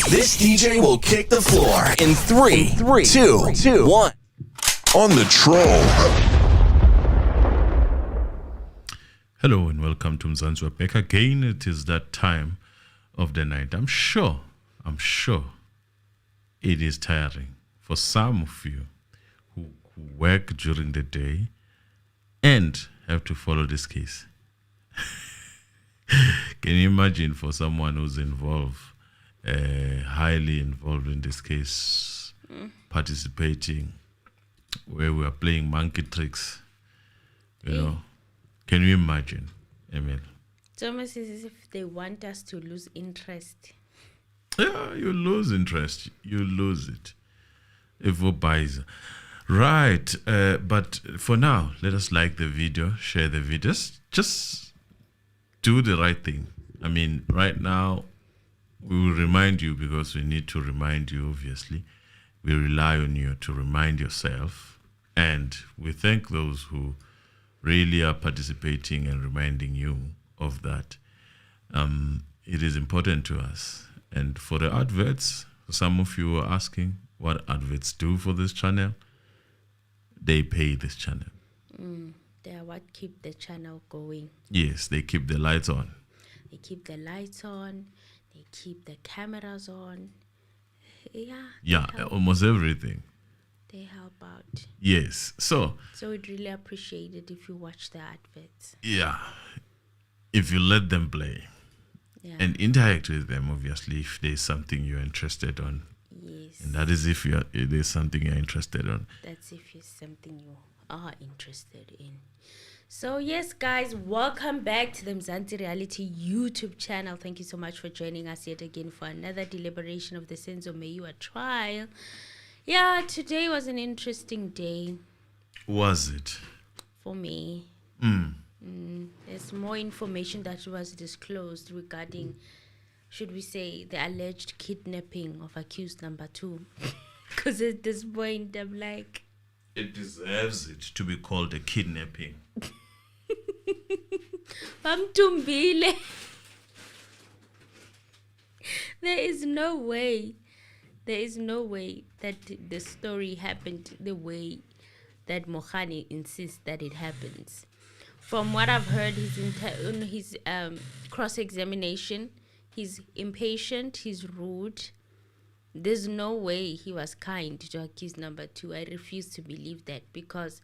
This DJ will kick the floor in 3, 2, 1. On the troll. Hello and welcome to Mngomezulu back again. It is that time of the night. I'm sure it is tiring for some of you who work during the day and have to follow this case. Can you imagine for someone who's involved, highly involved in this case, participating, where we are playing monkey tricks, you know? Can you imagine, Emil? It's almost as if they want us to lose interest. Yeah, you lose interest. You lose it. If we buys. Right. But for now, let us like the video, share the videos. Just do the right thing. I mean, right now, we will remind you because we need to remind you, obviously. We rely on you to remind yourself. And we thank those who really are participating and reminding you of that. It is important to us. And for the adverts, some of you are asking what adverts do for this channel. They pay this channel. They are what keep the channel going. Yes, they keep the lights on. They keep the lights on. They keep the cameras on. Yeah, almost everything. They help out. Yes. So we'd really appreciate it if you watch the adverts. Yeah. If you let them play. Yeah. And interact with them, obviously, if there's something you're interested on. Yes. And that is if there's something you're interested on. That's if it's something you are interested in. So yes, guys, welcome back to the Mzansi Reality YouTube channel. Thank you so much for joining us yet again for another deliberation of the Senzo Meyiwa Trial. Yeah, today was an interesting day. Was it? For me. There's more information that was disclosed regarding, should we say, the alleged kidnapping of accused number 2. Because at this point, I'm like... It deserves it to be called a kidnapping. Bamtumbile. There is no way that the story happened the way that Mogane insists that it happens. From what I've heard, in his cross-examination, he's impatient, he's rude. There's no way he was kind to accused number 2. I refuse to believe that because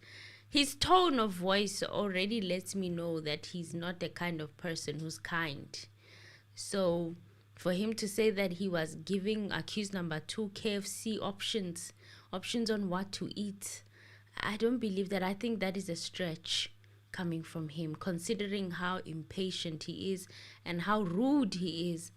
his tone of voice already lets me know that he's not the kind of person who's kind. So for him to say that he was giving accused number 2 KFC options on what to eat, I don't believe that. I think that is a stretch coming from him, considering how impatient he is and how rude he is.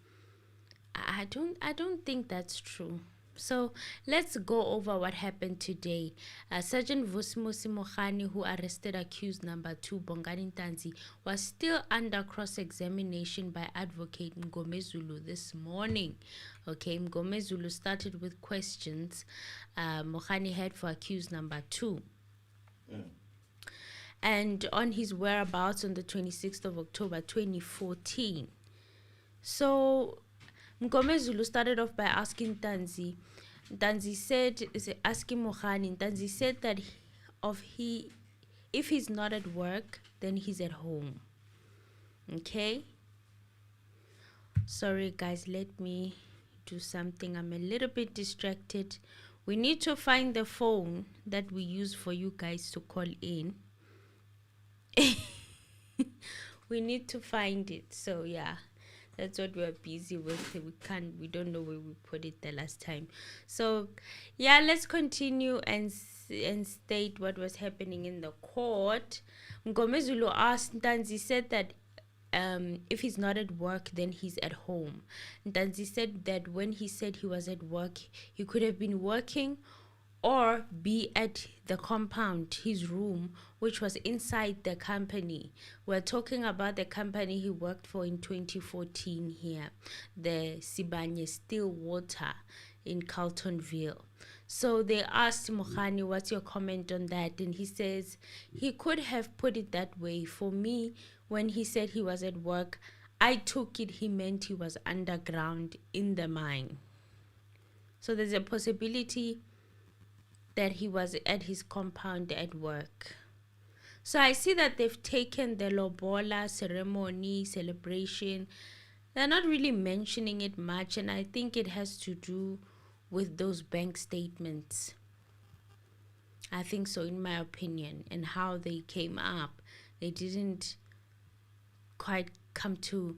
I don't think that's true. So let's go over what happened today. Sergeant Vusmusi Mogane, who arrested accused number 2, Bongani Ntanzi, was still under cross-examination by advocate Mngomezulu this morning. Okay, Mngomezulu started with questions Mogane had for accused number 2. And on his whereabouts on the 26th of October 2014. So Mngomezulu started off by asking Ntanzi. Ntanzi said, asking Mogane, Ntanzi said that if he's not at work, then he's at home. Okay? Sorry guys, let me do something. I'm a little bit distracted. We need to find the phone that we use for you guys to call in. We need to find it. So yeah, that's what we're busy with. We don't know where we put it the last time. So yeah, let's continue and state what was happening in the court. Mngomezulu asked Ntanzi, said that if he's not at work, then he's at home. Ntanzi said that when he said he was at work, he could have been working or be at the compound, his room, which was inside the company. We're talking about the company he worked for in 2014 here, the Sibanye Still Water in Carltonville. So they asked Mogane, what's your comment on that? And he says he could have put it that way. For me, when he said he was at work, I took it he meant he was underground in the mine. So there's a possibility that he was at his compound at work. So I see that they've taken the lobola ceremony, celebration. They're not really mentioning it much, and I think it has to do with those bank statements. I think so, in my opinion, and how they came up. They didn't quite come to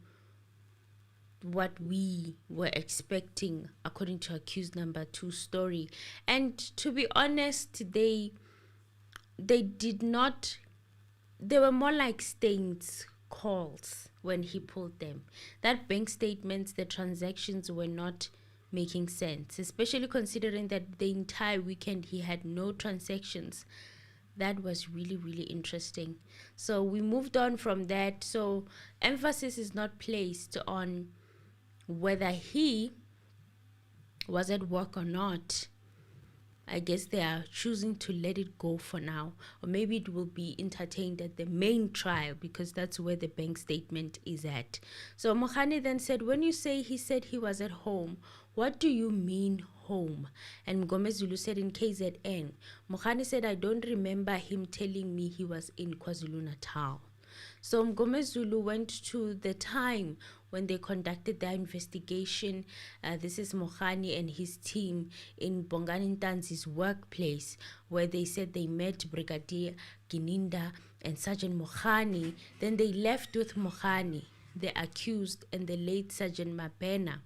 what we were expecting according to accused number 2 story. And to be honest, they did not, they were more like stains calls when he pulled them. That bank statements, the transactions were not making sense, especially considering that the entire weekend he had no transactions. That was really, really interesting. So we moved on from that. So emphasis is not placed on whether he was at work or not. I guess they are choosing to let it go for now, or maybe it will be entertained at the main trial because that's where the bank statement is at. So Mogane then said, when you say he said he was at home, what do you mean home? And Mngomezulu said in KZN. Mogane said, I don't remember him telling me he was in KwaZulu-Natal. So Mngomezulu went to the time when they conducted their investigation. This is Mogane and his team in Bongani Ntanzi's workplace, where they said they met Brigadier Gininda and Sergeant Mogane. Then they left with Mogane, the accused, and the late Sergeant Mabena.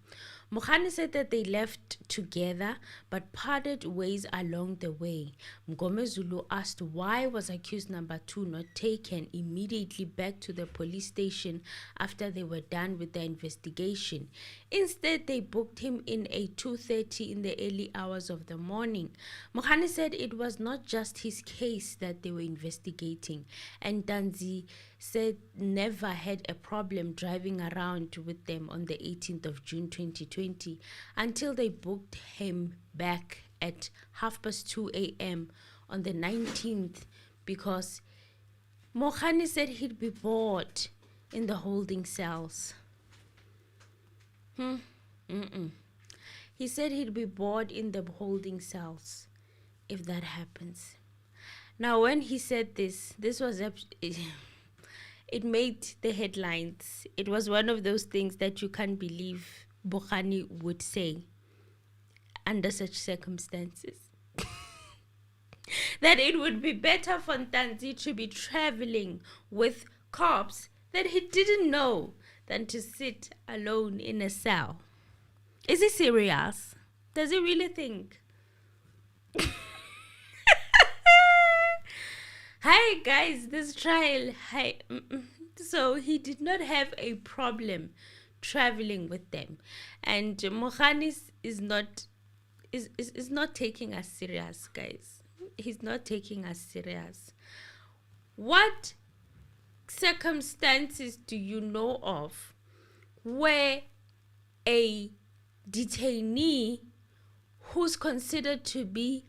Mogane said that they left together but parted ways along the way. Mngomezulu asked why was accused number 2 not taken immediately back to the police station after they were done with the investigation. Instead, they booked him in at 2:30 in the early hours of the morning. Mogane said it was not just his case that they were investigating, and Ntanzi said never had a problem driving around with them on the 18th of June 2020 until they booked him back at 2:30 a.m. on the 19th because Mogane said he'd be bored in the holding cells. He said he'd be bored in the holding cells if that happens. Now, when he said this was it made the headlines. It was one of those things that you can't believe Mogane would say under such circumstances. That it would be better for Ntanzi to be traveling with cops that he didn't know than to sit alone in a cell. Is he serious? Does he really think? Hi guys, this trial. So he did not have a problem traveling with them, and Mogane is not taking us serious, guys. He's not taking us serious. What circumstances do you know of where a detainee who's considered to be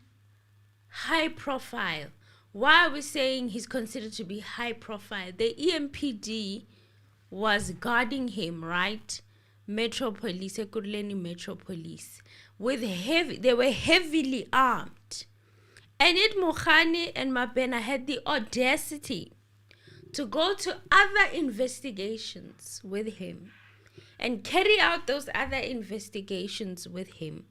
high profile? Why are we saying he's considered to be high profile? The EMPD was guarding him, right? Metro Police, Ekurhuleni Metro Police, they were heavily armed. And yet Mogane and Mabena had the audacity to go to other investigations with him and carry out those other investigations with him.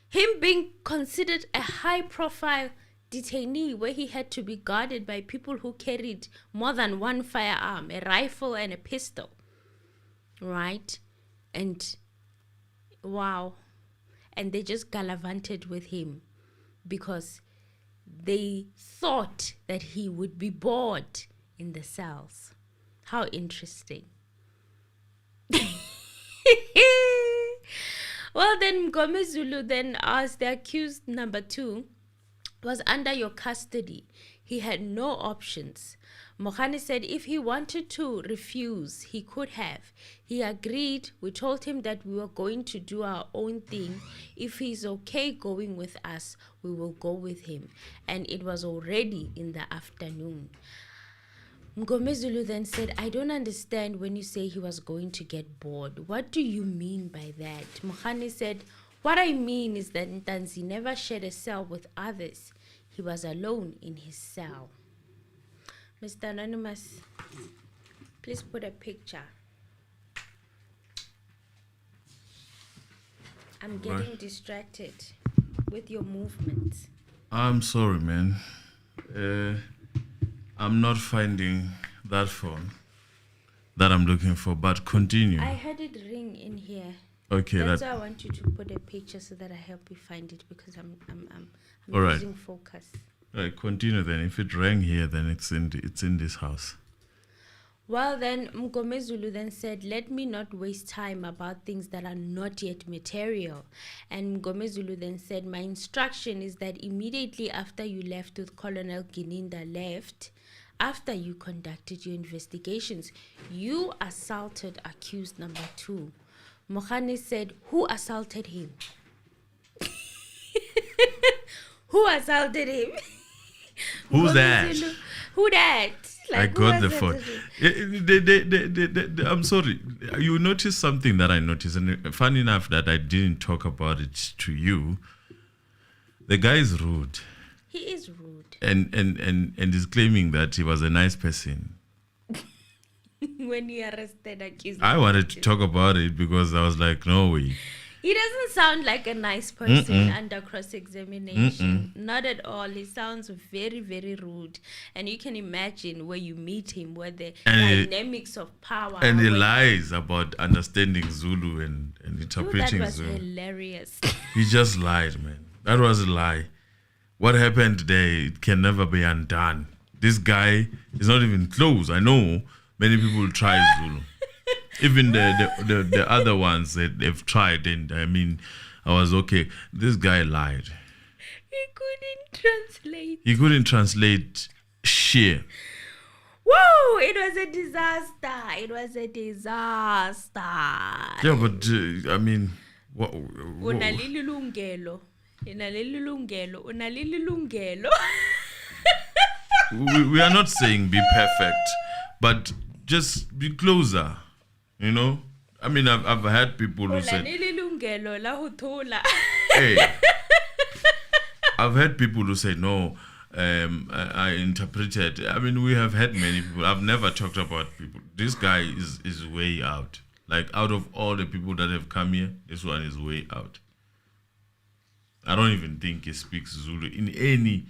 Him being considered a high profile detainee where he had to be guarded by people who carried more than one firearm, a rifle and a pistol, right? And wow. And they just gallivanted with him because they thought that he would be bored in the cells. How interesting. Well, then Mngomezulu then asked the accused number 2 was under your custody. He had no options. Mogane said if he wanted to refuse, he could have. He agreed. We told him that we were going to do our own thing. If he's okay going with us, we will go with him. And it was already in the afternoon. Mngomezulu then said, I don't understand when you say he was going to get bored. What do you mean by that? Mogane said, What I mean is that Ntanzi never shared a cell with others. He was alone in his cell. Mr. Anonymous, please put a picture. I'm getting distracted with your movements. I'm sorry, man. I'm not finding that phone that I'm looking for, but continue. I heard it ring in here. Okay, That's why I want you to put a picture so that I help you find it, because I'm All right. losing focus. Right, continue then. If it rang here, then it's in this house. Well, then Mngomezulu then said, "Let me not waste time about things that are not yet material." And Mngomezulu then said, "My instruction is that immediately after you left with Colonel Gininda after you conducted your investigations, you assaulted accused number 2. Mogane said, "Who assaulted him?" Who assaulted him? Who's that? Mngomezulu, who that? I Like, who got the phone. assaulted him? I'm sorry. You noticed something that I noticed, and funny enough that I didn't talk about it to you. The guy is rude, He is rude. and is claiming that he was a nice person. When he arrested accused. I wanted to talk about it because I was like, no way. He doesn't sound like a nice person under cross-examination. Not at all. He sounds very, very rude. And you can imagine where you meet him, where the dynamics of power. And he are, lies about understanding Zulu and that interpreting was Zulu. hilarious. He just lied, man. That was a lie. What happened today, it can never be undone. This guy is not even close. I know many people try Zulu. Even the other ones that they've tried, and I mean, I was okay. This guy lied. He couldn't translate. He couldn't translate shit. Whoa! It was a disaster. It was a disaster. Yeah, but I mean, what? Unalililungelo. Unalililungelo. We are not saying be perfect, but just be closer. You know, I mean, I've had people who said, "Hey," I've had people who say, "No, I interpreted." I mean, we have had many people. I've never talked about people. This guy is way out. Like, out of all the people that have come here, this one is way out. I don't even think he speaks Zulu in any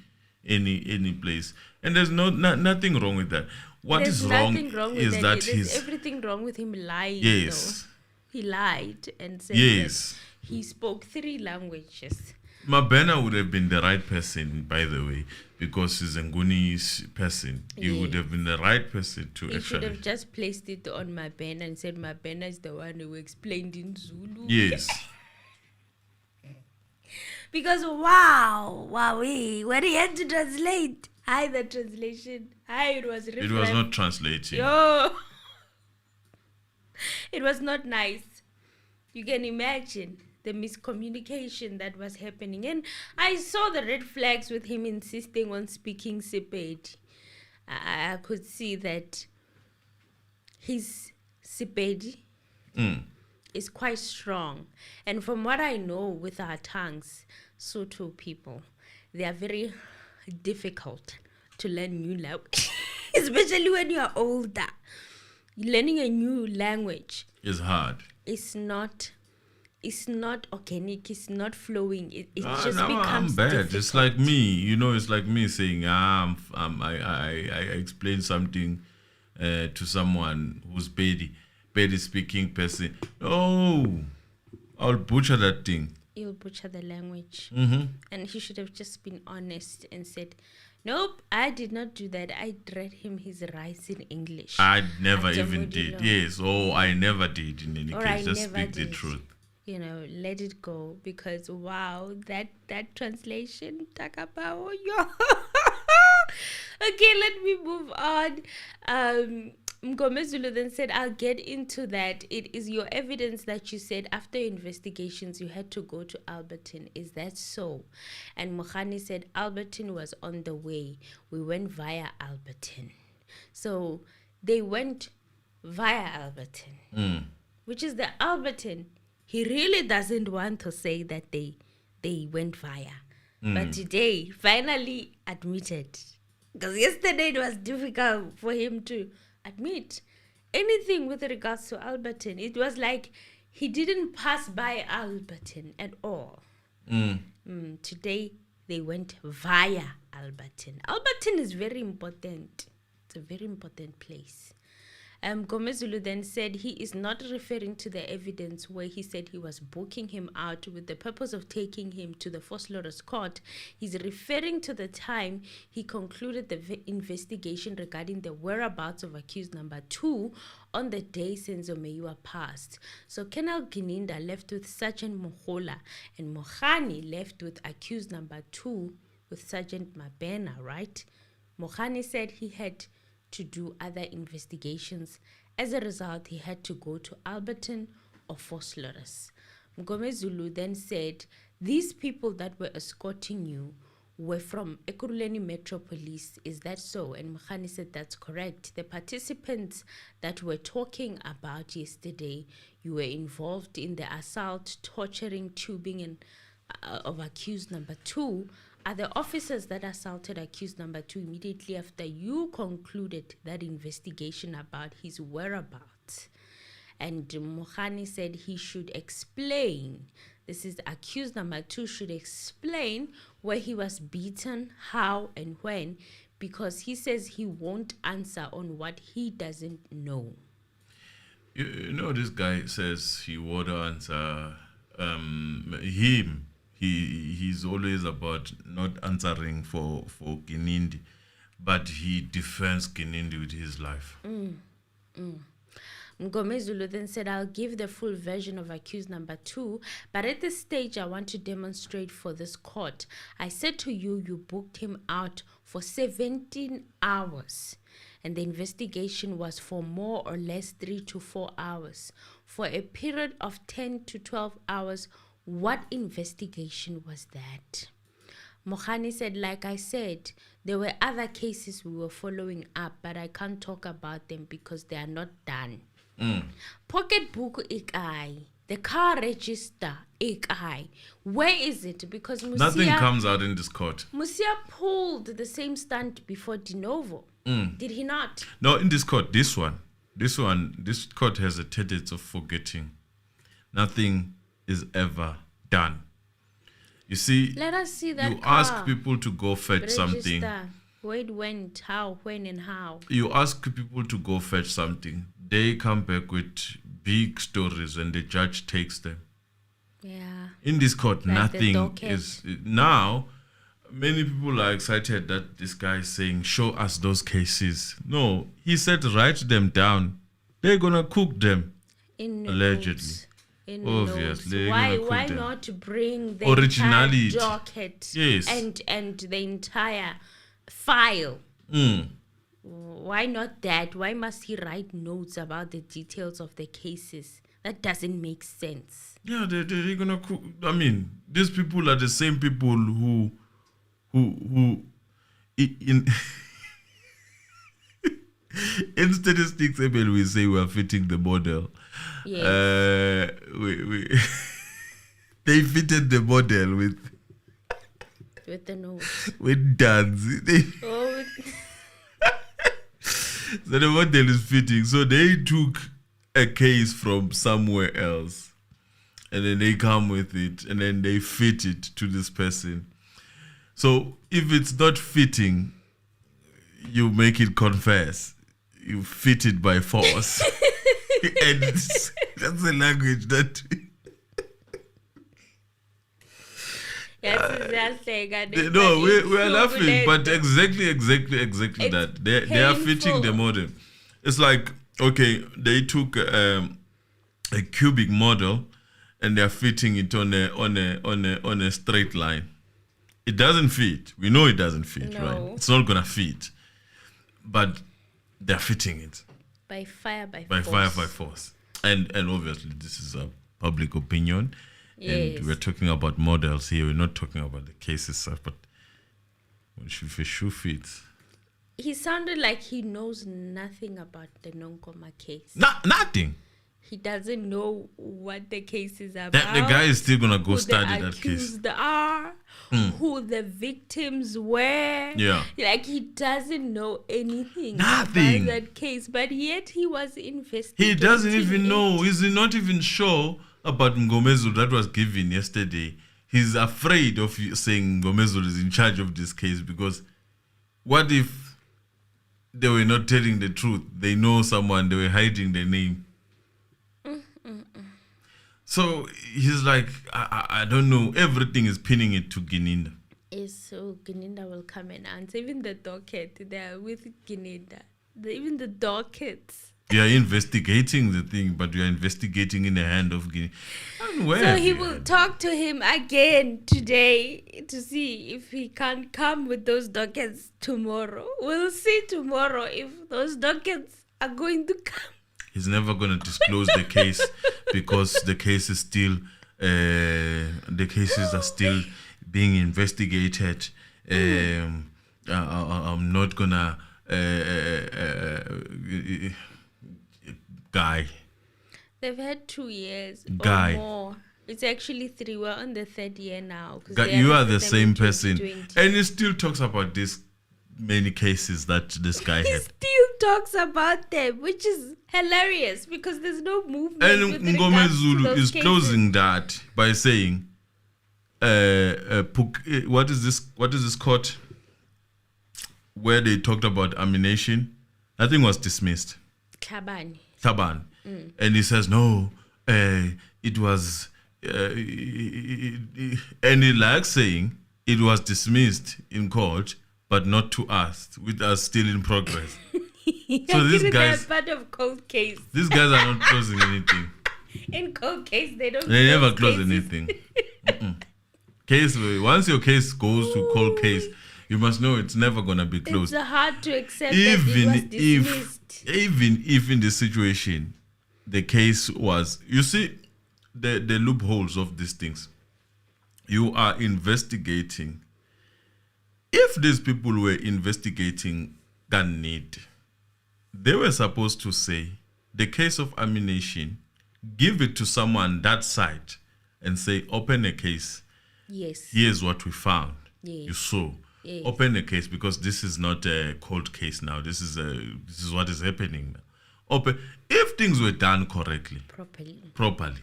place, and there's nothing wrong with that. What There's is wrong nothing wrong with is that There's he's everything wrong with him lying. yes, Though. He lied and said yes. that he spoke 3 languages. Mabena would have been the right person, by the way, because he's a Nguni's person. He would have been the right person to He should actually. have just placed it on Mabena and said Mabena is the one who explained in Zulu. Yes. Because when he had to translate, the translation, it was It was not translating. Yo, it was not nice. You can imagine the miscommunication that was happening. And I saw the red flags with him insisting on speaking Sepedi. I could see that his Sepedi is quite strong. And from what I know with our tongues, Sotho people, they are very difficult to learn new language. Especially when you are older. Learning a new language It's hard. is not organic, it's not flowing. It just No, becomes I'm bad. difficult. It's like me, you know. It's like me saying, I explain something to someone who's Pedi speaking person. Oh, I'll butcher that thing. You'll butcher the language. Mm-hmm. And he should have just been honest and said, "Nope, I did not do that. I read him his rights in English." I never After even Modilo. did. Yes. Oh, I never did. In any Or case, I just never speak the did. truth. You know, let it go, because wow, that translation, takapao yo. Okay, let me move on. Mngomezulu then said, "I'll get into that. It is your evidence that you said after your investigations you had to go to Alberton. Is that so?" And Mogane said, "Alberton was on the way. We went via Alberton." So they went via Alberton, which is the Alberton he really doesn't want to say that they went via. But today, finally admitted. Because yesterday it was difficult for him to admit anything with regards to Alberton. It was like he didn't pass by Alberton at all. Today, they went via Alberton. Alberton is very important. It's a very important place. Mngomezulu then said he is not referring to the evidence where he said he was booking him out with the purpose of taking him to the Veiws court. He's referring to the time he concluded the investigation regarding the whereabouts of accused number 2 on the day Senzo Meyiwa passed. So Colonel Gininda left with Sergeant Mogola and Mogane left with accused number 2 with Sergeant Mabena, right? Mogane said he had to do other investigations. As a result, he had to go to Alberton or Veiws. Mngomezulu then said, these people that were escorting you were from Ekurhuleni Metro Police. Is that so? And Mogane said, that's correct. The participants that were talking about yesterday, you were involved in the assault, torturing, tubing, and of accused number 2, are the officers that assaulted accused number 2 immediately after you concluded that investigation about his whereabouts. And Mogane said he should explain. This is accused number 2 should explain where he was beaten, how and when, because he says he won't answer on what he doesn't know. You know, this guy says he won't answer He's always about not answering for Kinindi, but he defends Kinindi with his life. Mngomezulu then said, I'll give the full version of accused number 2, but at this stage I want to demonstrate for this court. I said to you, you booked him out for 17 hours. And the investigation was for more or less 3 to 4 hours. For a period of 10 to 12 hours, what investigation was that? Mogane said, like I said, there were other cases we were following up, but I can't talk about them because they are not done. Pocketbook ikai, the car register ikai. Where is it? Because nothing comes out in this court. Musia pulled the same stunt before De Novo. Did he not? No, in this court, this court has a tendency of forgetting. Nothing is ever done. You see, let us see that. You ask people to go fetch something. Where it went, how, when, and how. You ask people to go fetch something. They come back with big stories, and the judge takes them. Yeah. In this court, like nothing is now. Many people are excited that this guy is saying, "Show us those cases." No, he said, write them down. They're gonna cook them. Allegedly. Obviously, why not bring the originality, entire docket, yes, and the entire file? Why not that? Why must he write notes about the details of the cases? That doesn't make sense. Yeah, they're gonna cook. I mean, these people are the same people who in in statistics, we say we are fitting the model. Yes. They fitted the model with the nose. With dance. So the model is fitting. So they took a case from somewhere else, and then they come with it, and then they fit it to this person. So if it's not fitting, you make it confess. You fit it by force. And that's the language that... No, we are laughing, but exactly that. They are fitting the model. It's like, okay, they took a cubic model and they are fitting it on a straight line. It doesn't fit. We know it doesn't fit, no. Right? It's not gonna fit, but they're fitting it by fire by force. And obviously, this is a public opinion. Yes. And we're talking about models here. We're not talking about the cases, but if a shoe fits. He sounded like he knows nothing about the Nonkoma case. Nothing. He doesn't know what the case is about. The guy is still gonna go who study the that case. accused are, who the victims were. Yeah. Like he doesn't know anything Nothing. about that case, but yet he was investigating. He doesn't even it. know. He's not even sure about Mngomezulu that was given yesterday. He's afraid of saying Mngomezulu is in charge of this case because what if they were not telling the truth? They know someone, they were hiding their name. So he's like, I don't know. Everything is pinning it to Gininda. Yes, so Gininda will come and answer. Even the docket, they are with Gininda. Even the dockets. You are investigating the thing, but you are investigating in the hand of Guinea. So he will talk to him again today to see if he can come with those dockets tomorrow. We'll see tomorrow if those dockets are going to come. He's never going to disclose the case because the case is still, the cases are still being investigated. I'm not gonna, guy. They've had 2 years Guy. or more. It's actually 3. We're on the 3rd year now. Guy, you are the same person, 2020. and he still talks about this many cases that this guy He had. still talks about them, which is hilarious because there's no movement. And with regards to Mngomezulu those is cases. closing that by saying, what is this court where they talked about ammunition? Nothing was dismissed. Kabani. Taban. And he says, no, it was, and he likes saying it was dismissed in court, but not to us, with us still in progress. So these guys, part of cold case. these guys are not closing anything. In cold case, they don't. They never close cases. anything. Case, once your case goes to cold case, you must know it's never gonna be closed. It's hard to accept that it was dismissed. Even if in this situation, the case was, you see, the loopholes of these things. You are investigating. If these people were investigating gun need, they were supposed to say, the case of ammunition, give it to someone that side and say, open a case. Yes. Here's what we found. Yes. You saw. Yes. Open a case because this is not a cold case now. This is what is happening now. Open if things were done correctly, properly.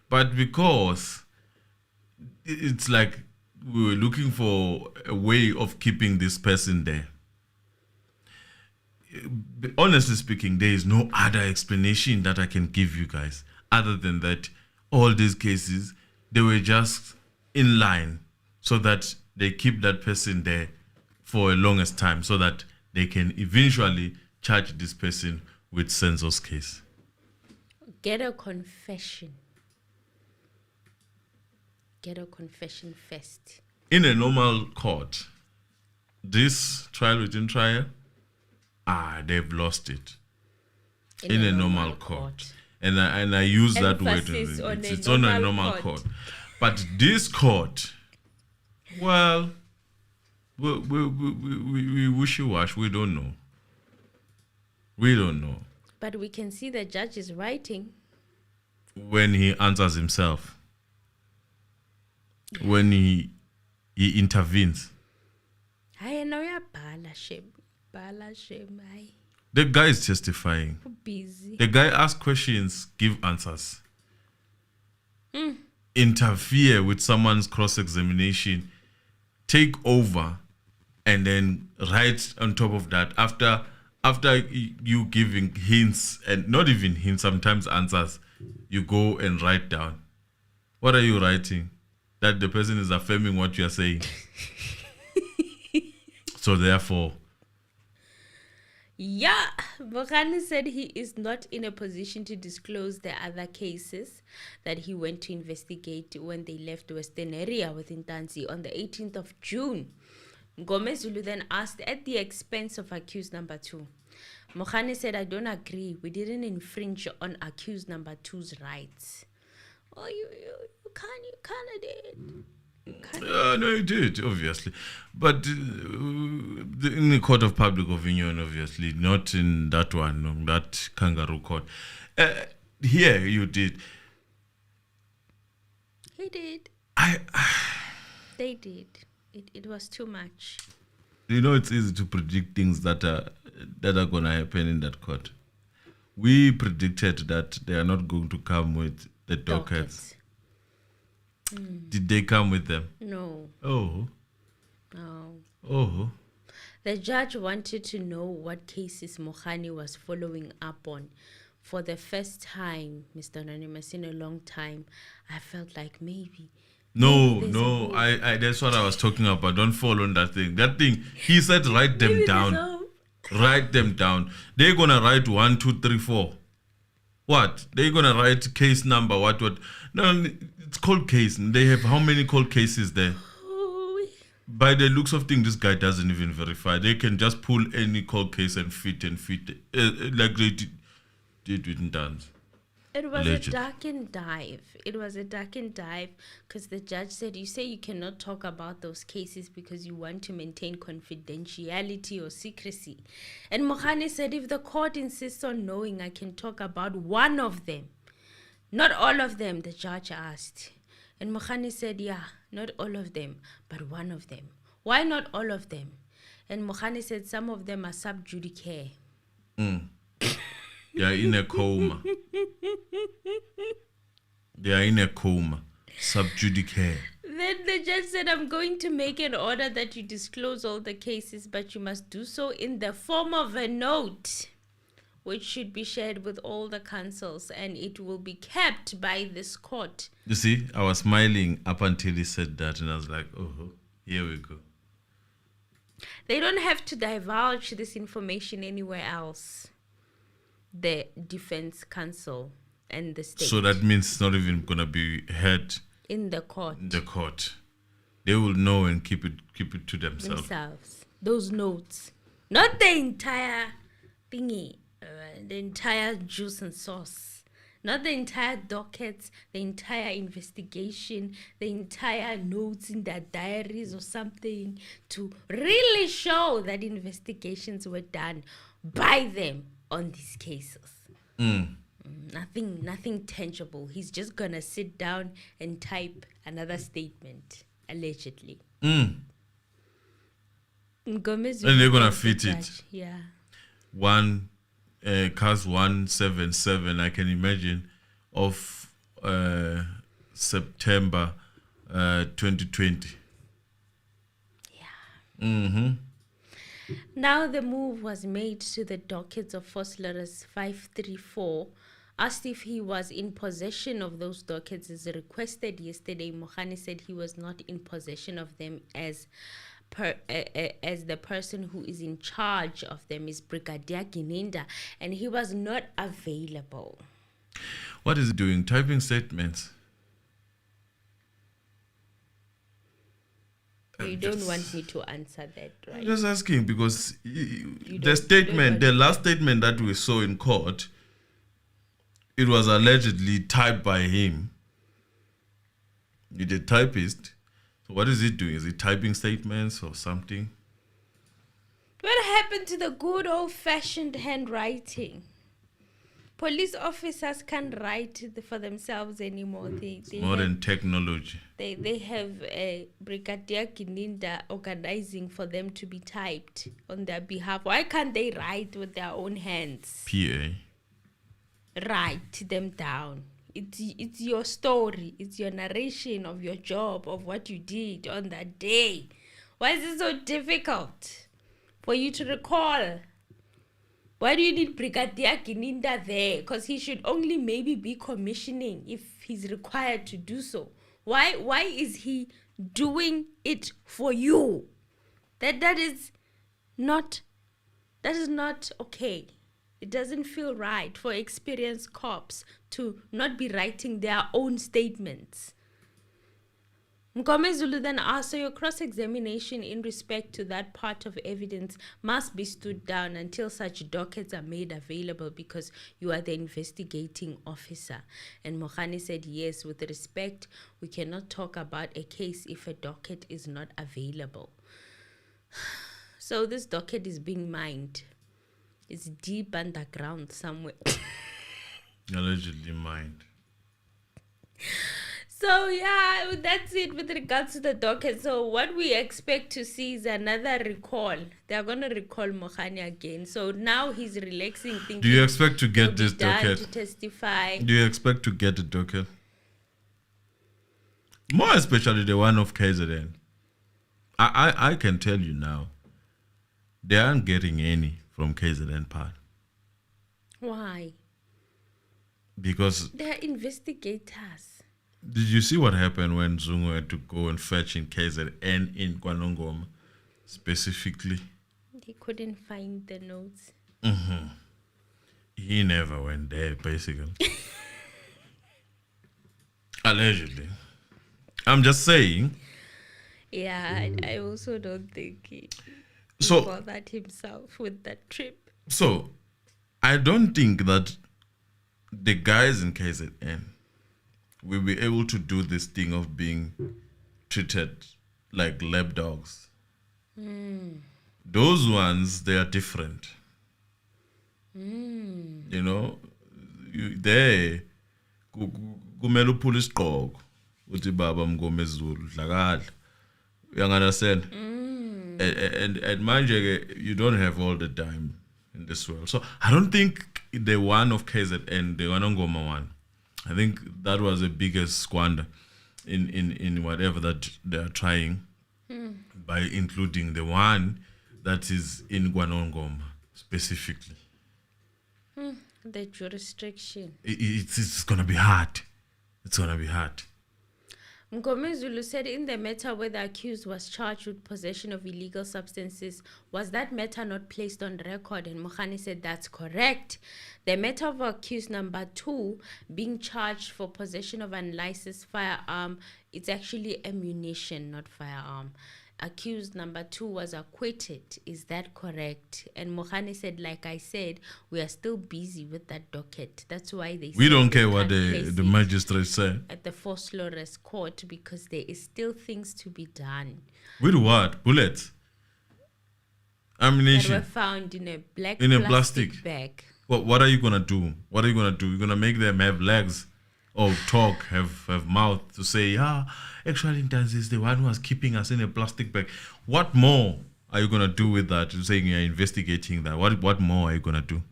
But because it's like we were looking for a way of keeping this person there. Honestly speaking, there is no other explanation that I can give you guys other than that all these cases, they were just in line so that they keep that person there for a longest time so that they can eventually charge this person with Senzo's case. Get a confession. Get a confession first. In a normal court, this trial within trial, they've lost it. In a normal court. And I use that word. It's on a normal court. But this court, well, we wish-wash. We don't know. We don't know. But we can see the judge is writing. When he answers himself. When he intervenes. The guy is testifying. Busy. The guy asks questions, give answers. Interfere with someone's cross-examination, take over, and then right on top of that, after you giving hints, and not even hints, sometimes answers, you go and write down. What are you writing? That the person is affirming what you are saying. So therefore, yeah, Mogane said he is not in a position to disclose the other cases that he went to investigate when they left Western area within Tansi on the 18th of June. Mngomezulu then asked at the expense of accused number 2. Mogane said, I don't agree. We didn't infringe on accused number 2's rights. Oh, you kind of did. No, you did, obviously. But in the court of public opinion, obviously, not in that one, that kangaroo court. here you did. He did. They did. It was too much. You know, it's easy to predict things that are gonna happen in that court. We predicted that they are not going to come with the dockets. Did they come with them? No. Oh. No. Oh. The judge wanted to know what cases Mogane was following up on. For the first time, Mr. Anonymous, in a long time, I felt like maybe. No, I that's what I was talking about. Don't fall on that thing. That thing, he said write them down. Write them down. They're gonna write 1, 2, 3, 4. What? They're gonna write case number, what? No, it's cold case. They have how many cold cases there? By the looks of things, this guy doesn't even verify. They can just pull any cold case and fit like they did with Dance. It was a duck and dive. It was a duck and dive because the judge said, you say you cannot talk about those cases because you want to maintain confidentiality or secrecy. And Mogane said, if the court insists on knowing, I can talk about one of them. Not all of them, the judge asked. And Mogane said, yeah, not all of them, but one of them. Why not all of them? And Mogane said, some of them are sub judice. They are in a coma. They are in a coma. Sub judice. Then the judge said, I'm going to make an order that you disclose all the cases, but you must do so in the form of a note, which should be shared with all the counsels, and it will be kept by this court. You see, I was smiling up until he said that, and I was like, oh, here we go. They don't have to divulge this information anywhere else. The defense counsel and the state. So that means it's not even going to be heard in the court. In the court. They will know and keep it to themselves. Those notes. Not the entire thingy. The entire juice and sauce. Not the entire dockets, the entire investigation, the entire notes in their diaries or something to really show that investigations were done by them on these cases. Nothing tangible. He's just gonna sit down and type another statement, allegedly. Mngomezulu, and they're gonna fit it. Yeah. Cast 177, I can imagine, of September 2020. Yeah. Now the move was made to the dockets of Fosslerus 534. Asked if he was in possession of those dockets as requested yesterday. Mogane said he was not in possession of them as the person who is in charge of them is Brigadier Gininda, and he was not available. What is he doing? Typing statements? You don't want me to answer that, right? I'm just asking because the last statement that we saw in court, it was allegedly typed by him. He's a typist. So what is he doing? Is he typing statements or something? What happened to the good old-fashioned handwriting? Police officers can't write for themselves anymore. Modern technology. They have a Brigadier Gininda organizing for them to be typed on their behalf. Why can't they write with their own hands? PA. Write them down. It's your story. It's your narration of your job, of what you did on that day. Why is it so difficult for you to recall? Why do you need Brigadier Gininda there? Because he should only maybe be commissioning if he's required to do so. Why is he doing it for you? That is not okay. It doesn't feel right for experienced cops to not be writing their own statements. Mngomezulu then asked, so your cross-examination in respect to that part of evidence must be stood down until such dockets are made available because you are the investigating officer. And Mogane said, yes, with respect, we cannot talk about a case if a docket is not available. So this docket is being mined. It's deep underground somewhere. Allegedly mined. So yeah, that's it with regards to the docket. So what we expect to see is another recall. They're gonna recall Mogane again. So now he's relaxing, thinking. Do you expect to he'll get be this done docket? to testify? Do you expect to get a docket? More especially the one of KZN. I can tell you now, they aren't getting any from KZN part. Why? Because They're investigators. did you see what happened when Zungu had to go and fetch in KZN in Kwanongoma specifically? He couldn't find the notes. He never went there, basically. Allegedly. I'm just saying. Yeah, I also don't think he So, bothered himself with that trip. so I don't think that the guys in KZN will be able to do this thing of being treated like lap dogs. Those ones, they are different. You know, they kumele uphule isigqoko uthi baba Mngomezulu dlakadla. You understand? And manje you don't have all the time in this world. So I don't think the one of KZN, the Wanongoma one, I think that was the biggest squander in whatever that they are trying by including the one that is in Gwanongoma specifically. The jurisdiction. It's gonna be hard. It's gonna be hard. Mngomezulu said in the matter where the accused was charged with possession of illegal substances, was that matter not placed on record? And Mogane said that's correct. The matter of accused number 2 being charged for possession of unlicensed firearm, it's actually ammunition, not firearm. Accused number 2 was acquitted. Is that correct? And Mogane said, like I said, we are still busy with that docket. That's why We don't care they what can't place the it magistrate say. at the forced lawyer's court because there is still things to be done With what? Bullets? that Ammunition? were found in a black In a plastic plastic. bag. What are you gonna do? What are you gonna do? You're gonna make them have legs or talk, have mouth to say, actually Ntanzi is the one who was keeping us in a plastic bag. What more are you gonna do with that? You're saying you're investigating that. What more are you gonna do?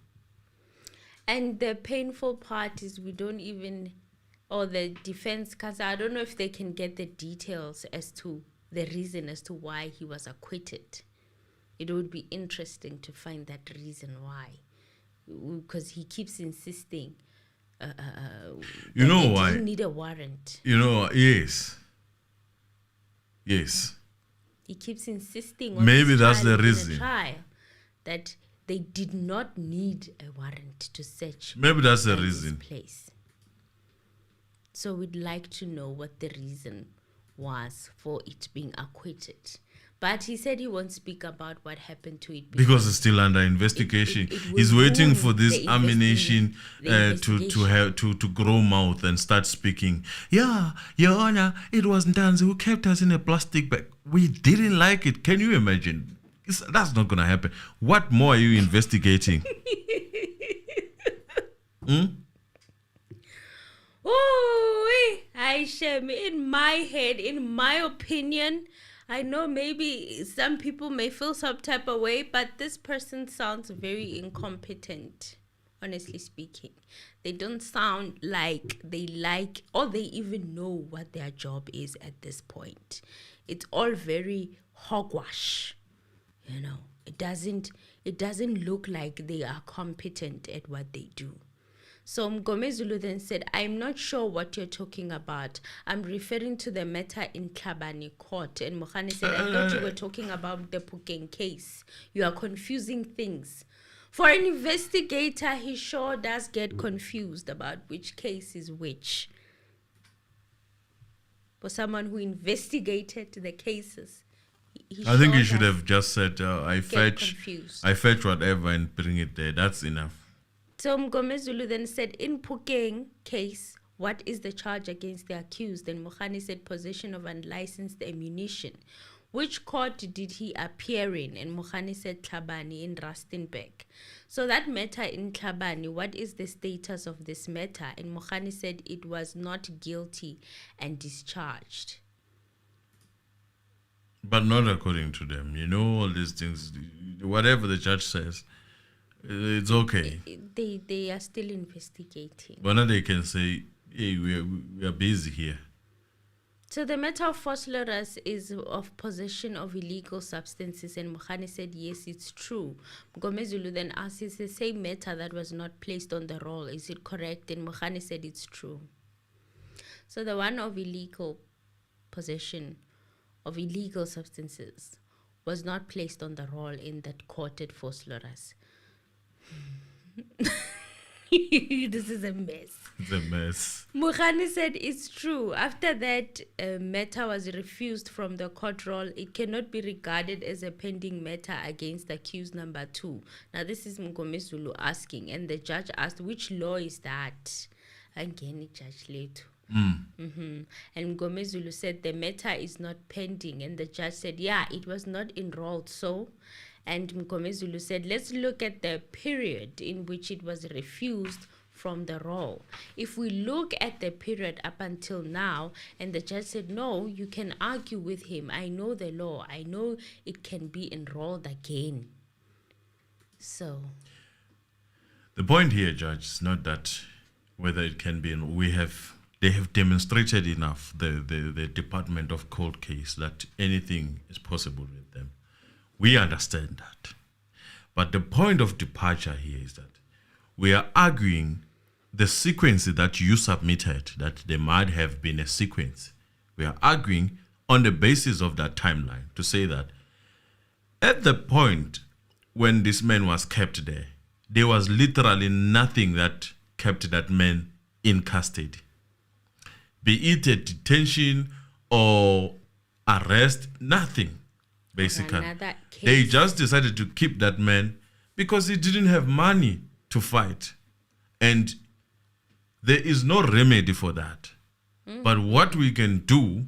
And the painful part is we don't even, or the defense counsel, I don't know if they can get the details as to the reason as to why he was acquitted. It would be interesting to find that reason why. Because he keeps insisting. You know that why? He need a warrant. You know, yes. Yes. He keeps insisting on Maybe his that's trial the in a reason. trial that they did not need a warrant to search Maybe that's the this reason. place. So we'd like to know what the reason was for it being acquitted. But he said he won't speak about what happened to it Because it's still under investigation. it will He's waiting ruin for this the ammunition investigation. to grow mouth and start speaking. Yeah, Your Honor, it was Ntanzi who kept us in a plastic bag. We didn't like it. Can you imagine? That's not going to happen. What more are you investigating? Oh, I shame. In my head, in my opinion, I know maybe some people may feel some type of way, but this person sounds very incompetent, honestly speaking. They don't sound like they like or they even know what their job is at this point. It's all very hogwash. You know, it doesn't look like they are competent at what they do. So Mngomezulu then said, I'm not sure what you're talking about. I'm referring to the matter in Tlhabane Court. And Mogane said, I thought you were talking about the Phokeng case. You are confusing things. For an investigator, he sure does get confused about which case is which. For someone who investigated the cases, I think sure you should does have just said, I fetch whatever and bring it there. That's enough. So Mngomezulu then said, in Phokeng case, what is the charge against the accused? And Mogane said, possession of unlicensed ammunition. which court did he appear in? And Mogane said Tlhabane in Rustenburg. So that matter in Tlhabane, what is the status of this matter? And Mogane said it was not guilty and discharged. But not according to them. You know, all these things, whatever the judge says, it's okay. They are still investigating. But now they can say, hey, we are busy here. So the matter of forced slaughter is of possession of illegal substances, and Mogane said yes, it's true. Mngomezulu then asked, it's the same matter that was not placed on the roll, is it correct? And Mogane said it's true. So the one of illegal possession of illegal substances was not placed on the roll in that court at forced slaughter. This is a mess. It's a mess. Mogane said it's true. After that matter was refused from the court roll, it cannot be regarded as a pending matter against accused number 2. Now this is Mngomezulu asking, and the judge asked, which law is that? Again, Judge Leto. And Mngomezulu said the matter is not pending, and the judge said, yeah, it was not enrolled, so. And Mngomezulu said, let's look at the period in which it was refused from the roll. If we look at the period up until now, and the judge said, no, you can argue with him. I know the law. I know it can be enrolled again. So. The point here, Judge, is not that whether it can be, they have demonstrated enough, the Department of Cold Case, that anything is possible with them. We understand that. But the point of departure here is that we are arguing the sequence that you submitted, that there might have been a sequence. We are arguing on the basis of that timeline to say that at the point when this man was kept there, there was literally nothing that kept that man in custody. Be it a detention or arrest, nothing. Basically, they just decided to keep that man because he didn't have money to fight. And there is no remedy for that. But what we can do,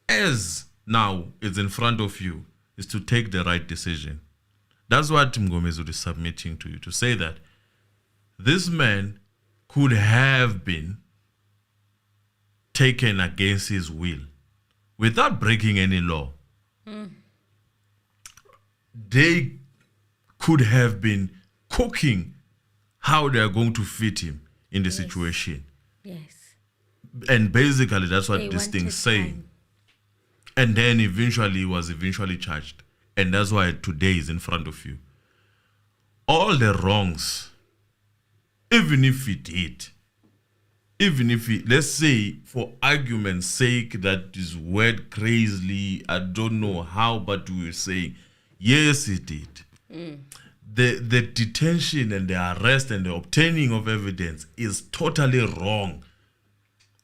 as now is in front of you, is to take the right decision. That's what Mngomezulu is submitting to you, to say that this man could have been taken against his will without breaking any law. They could have been cooking how they are going to fit him in the situation. Yes. And basically that's what They this thing wanted is saying. time. And then eventually he was charged. And that's why today is in front of you. All the wrongs, even if he did, let's say for argument's sake that is word crazily, I don't know how, but we will say, yes, he did. The detention and the arrest and the obtaining of evidence is totally wrong.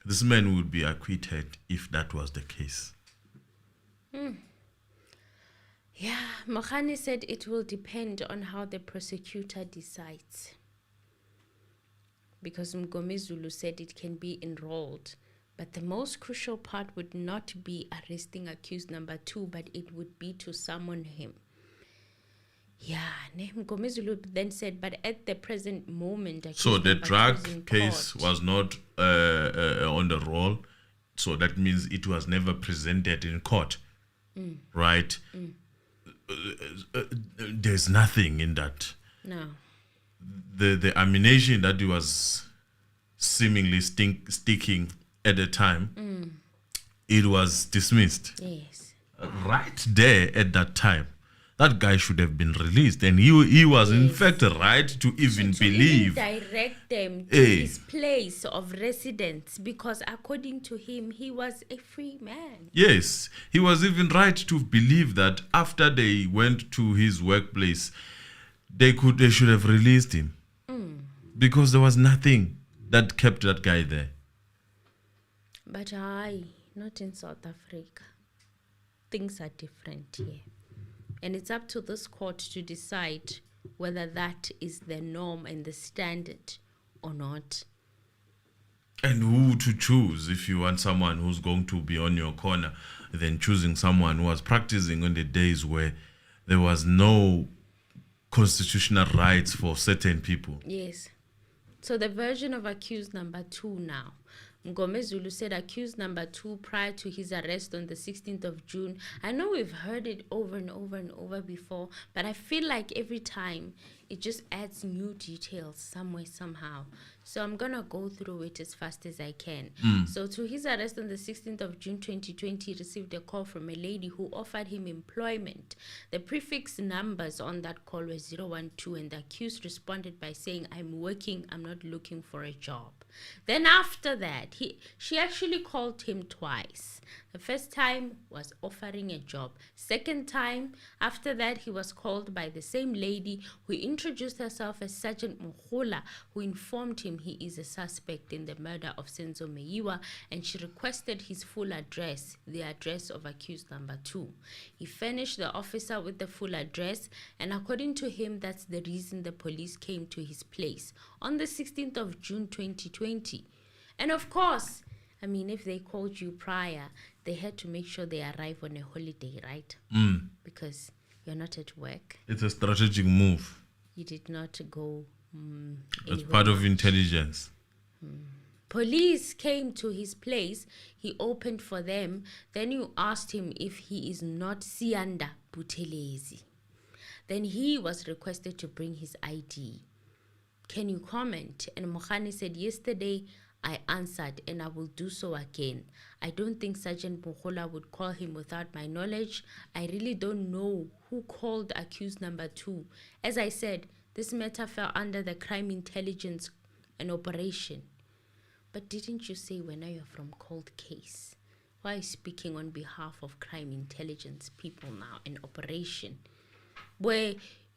This man would be acquitted if that was the case. Yeah, Mogane said it will depend on how the prosecutor decides. Because Mngomezulu said it can be enrolled. But the most crucial part would not be arresting accused number 2, but it would be to summon him. Yeah, Mngomezulu then said, but at the present moment... So the drug case was not on the roll, so that means it was never presented in court, right? There's nothing in that. No. The ammunition that he was seemingly sticking at the time, it was dismissed. Yes. Right there at that time, that guy should have been released, and he was in fact right to even believe. Even direct them to his place of residence, because according to him, he was a free man. Yes, he was even right to believe that after they went to his workplace, they should have released him, because there was nothing that kept that guy there. But not in South Africa. Things are different here. And it's up to this court to decide whether that is the norm and the standard or not. And who to choose if you want someone who's going to be on your corner, than choosing someone who was practicing on the days where there was no constitutional rights for certain people. Yes. So the version of accused number 2 now. Mngomezulu said accused number 2 prior to his arrest on the 16th of June. I know we've heard it over and over and over before, but I feel like every time it just adds new details somewhere, somehow. So I'm going to go through it as fast as I can. So to his arrest on the 16th of June 2020, he received a call from a lady who offered him employment. The prefix numbers on that call were 012, and the accused responded by saying, "I'm working, I'm not looking for a job." Then after that, she actually called him twice. The first time was offering a job. Second time, after that, he was called by the same lady who introduced herself as Sergeant Mngomezulu, who informed him he is a suspect in the murder of Senzo Meyiwa, and she requested his full address, the address of accused number 2. He furnished the officer with the full address, and according to him, that's the reason the police came to his place on the 16th of June 2020. And of course, I mean, if they called you prior, they had to make sure they arrive on a holiday, right? Because you're not at work. It's a strategic move. You did not go It's anywhere. part of intelligence. Police came to his place. He opened for them. Then you asked him if he is not Sianda Buthelezi. Then he was requested to bring his ID. Can you comment? And Mogane said, "Yesterday I answered and I will do so again. I don't think Sergeant Mngomezulu would call him without my knowledge. I really don't know who called accused number 2. As I said, this matter fell under the crime intelligence and operation." But didn't you say when you're from cold case? Why are you speaking on behalf of crime intelligence people now and operation? Where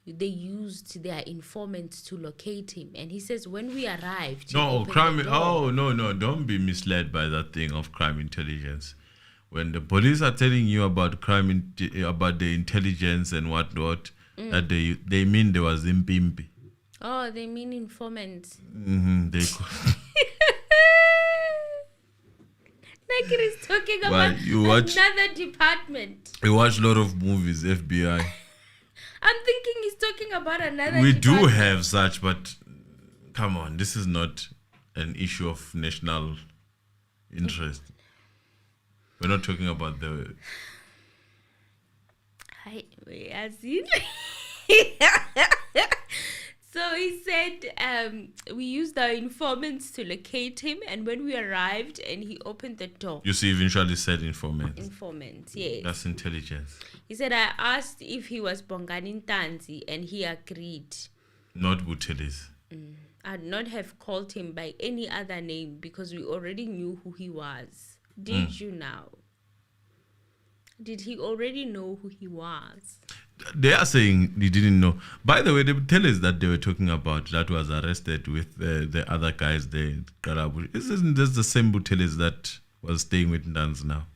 they used their informants to locate him. And he says, when we arrived... No, no, don't be misled by that thing of crime intelligence. When the police are telling you about about the intelligence and whatnot, that they mean there was impimpi. Oh, they mean informants. Like it is talking about another department. You watch a lot of movies, FBI. I'm thinking he's talking about another We department. do have such, but come on, this is not an issue of national interest. We're not talking about the... So he said, we used our informants to locate him, and when we arrived and he opened the door. You see, eventually said informants. Informants, yes. That's intelligence. He said, I asked if he was Bongani Ntanzi, and he agreed. Not Buthelezi. I'd not have called him by any other name because we already knew who he was. Did you now? Did he already know who he was? They are saying he didn't know. By the way, the Buthelezi that they were talking about that was arrested with the other guys, the Karabu. Isn't this the same Buthelezi that was staying with Ntanzi now?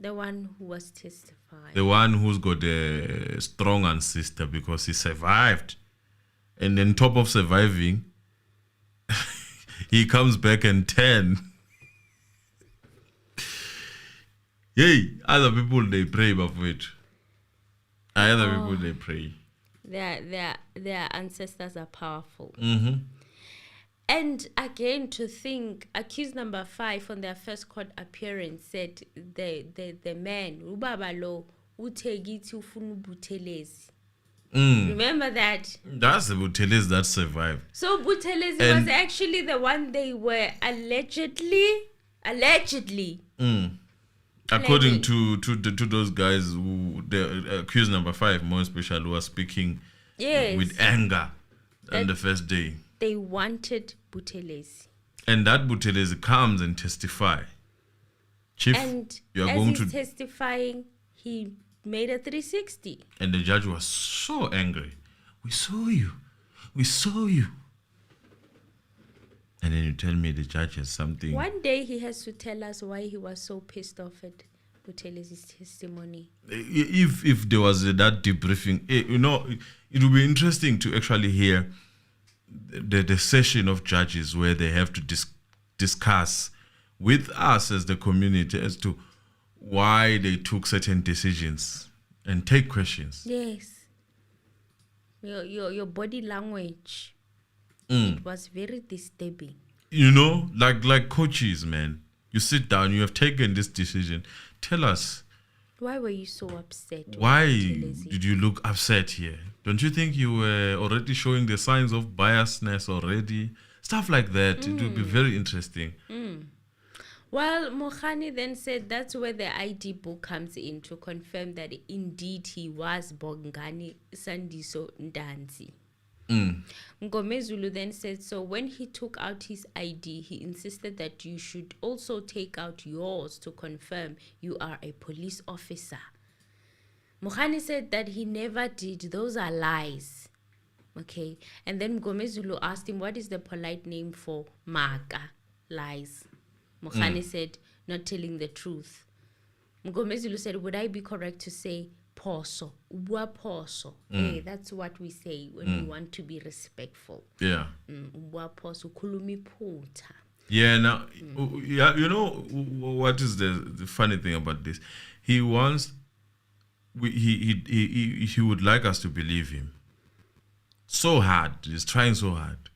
The one who was testifying. The one who's got a strong ancestor because he survived. And on top of surviving, he comes back and 10. Yay, other people, they pray before it. Other people, they pray. Their ancestors are powerful. Mm-hmm. And again, to think, accused number 5 on their first court appearance said the man, Ubabalo, utegiti ufunu Buthelezi. Remember that? That's the Buthelezi that survived. So Buthelezi was actually the one they were allegedly. According to those guys, who the accused number 5, more especially, was speaking with anger on the first day. They wanted Buthelezi. And that Buthelezi comes and testify. Chief, And you are as going he's to... testifying, he made a 360. And the judge was so angry. We saw you. We saw you. And then you tell me the judge has something... One day he has to tell us why he was so pissed off at Buthelezi's testimony. If there was that debriefing, it would be interesting to actually hear the session of judges where they have to discuss with us as the community as to why they took certain decisions and take questions. Yes. Your body language. It was very disturbing. You know, like coaches, man. You sit down, you have taken this decision. Tell us, Why were you so upset? why did you look upset here? Don't you think you were already showing the signs of biasness already? Stuff like that. It would be very interesting. Well, Mogane then said that's where the ID book comes in to confirm that indeed he was Bongani Sandiso Ndanzi. Mngomezulu then said, so when he took out his ID, he insisted that you should also take out yours to confirm you are a police officer. Mogane said that he never did. Those are lies. Okay. And then Mngomezulu asked him, what is the polite name for Maka? Lies. Mogane said, not telling the truth. Mngomezulu said, would I be correct to say poso? Uwa poso. Hey, that's what we say when we want to be respectful. Yeah. Uwa poso, kulumi puta. Yeah, now, yeah, you know what is the funny thing about this? He wants, he would like us to believe him. So hard. He's trying so hard.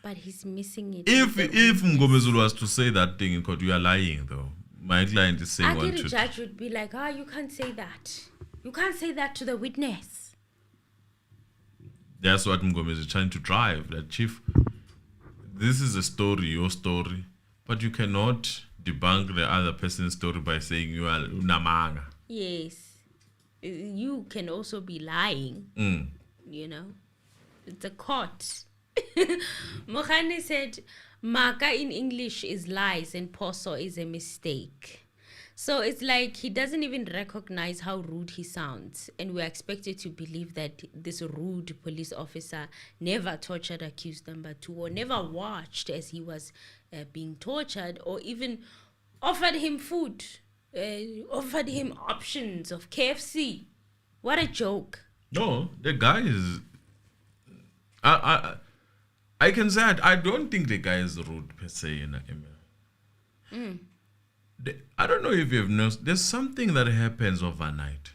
But he's missing it. If Mngomezulu was to say that thing in court, you are lying though. My client is saying one the truth. judge would be like, you can't say that. You can't say that to the witness. That's what Mngomezulu is trying to drive. That chief, this is a story, your story, but you cannot debunk the other person's story by saying you are unamanga. Yes. You can also be lying. You know, it's a court. Mogane said, Maka in English is lies and poso is a mistake. So it's like he doesn't even recognize how rude he sounds. And we're expected to believe that this rude police officer never tortured accused number 2 or never watched as he was being tortured or even offered him food, offered him options of KFC. What a joke. No, the guy is... I can say I don't think the guy is rude per se in a email. I don't know if you've noticed, there's something that happens overnight.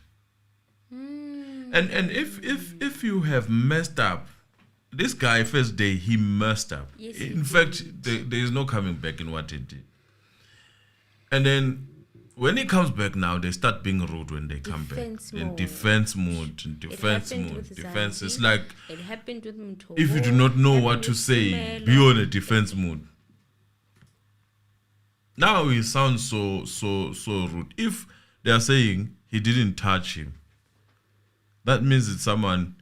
And if you have messed up, this guy first day he messed up. Yes, in fact, there is no coming back in what he did. And then when he comes back now, they start being rude when they come back. In defense mode. Defense. It's like it happened with Mthobo, if you do not know what to say, be on a defense mode. Now he sounds so rude. If they are saying he didn't touch him, that means it's someone.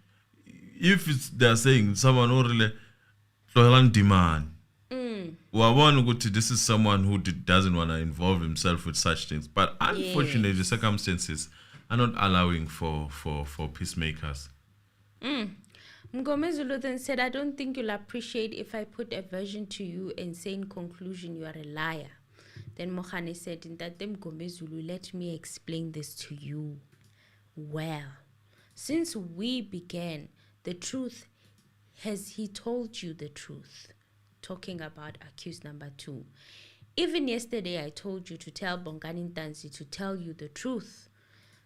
If they are saying someone already demand. This is someone who doesn't want to involve himself with such things. But unfortunately, the circumstances are not allowing for peacemakers. Mngomezulu then said, I don't think you'll appreciate if I put a version to you and say in conclusion you are a liar. Then Mogane said, in that Mngomezulu, let me explain this to you. Well, since we began, the truth, has he told you the truth? Talking about accused number 2. Even yesterday, I told you to tell Bongani Ntanzi to tell you the truth.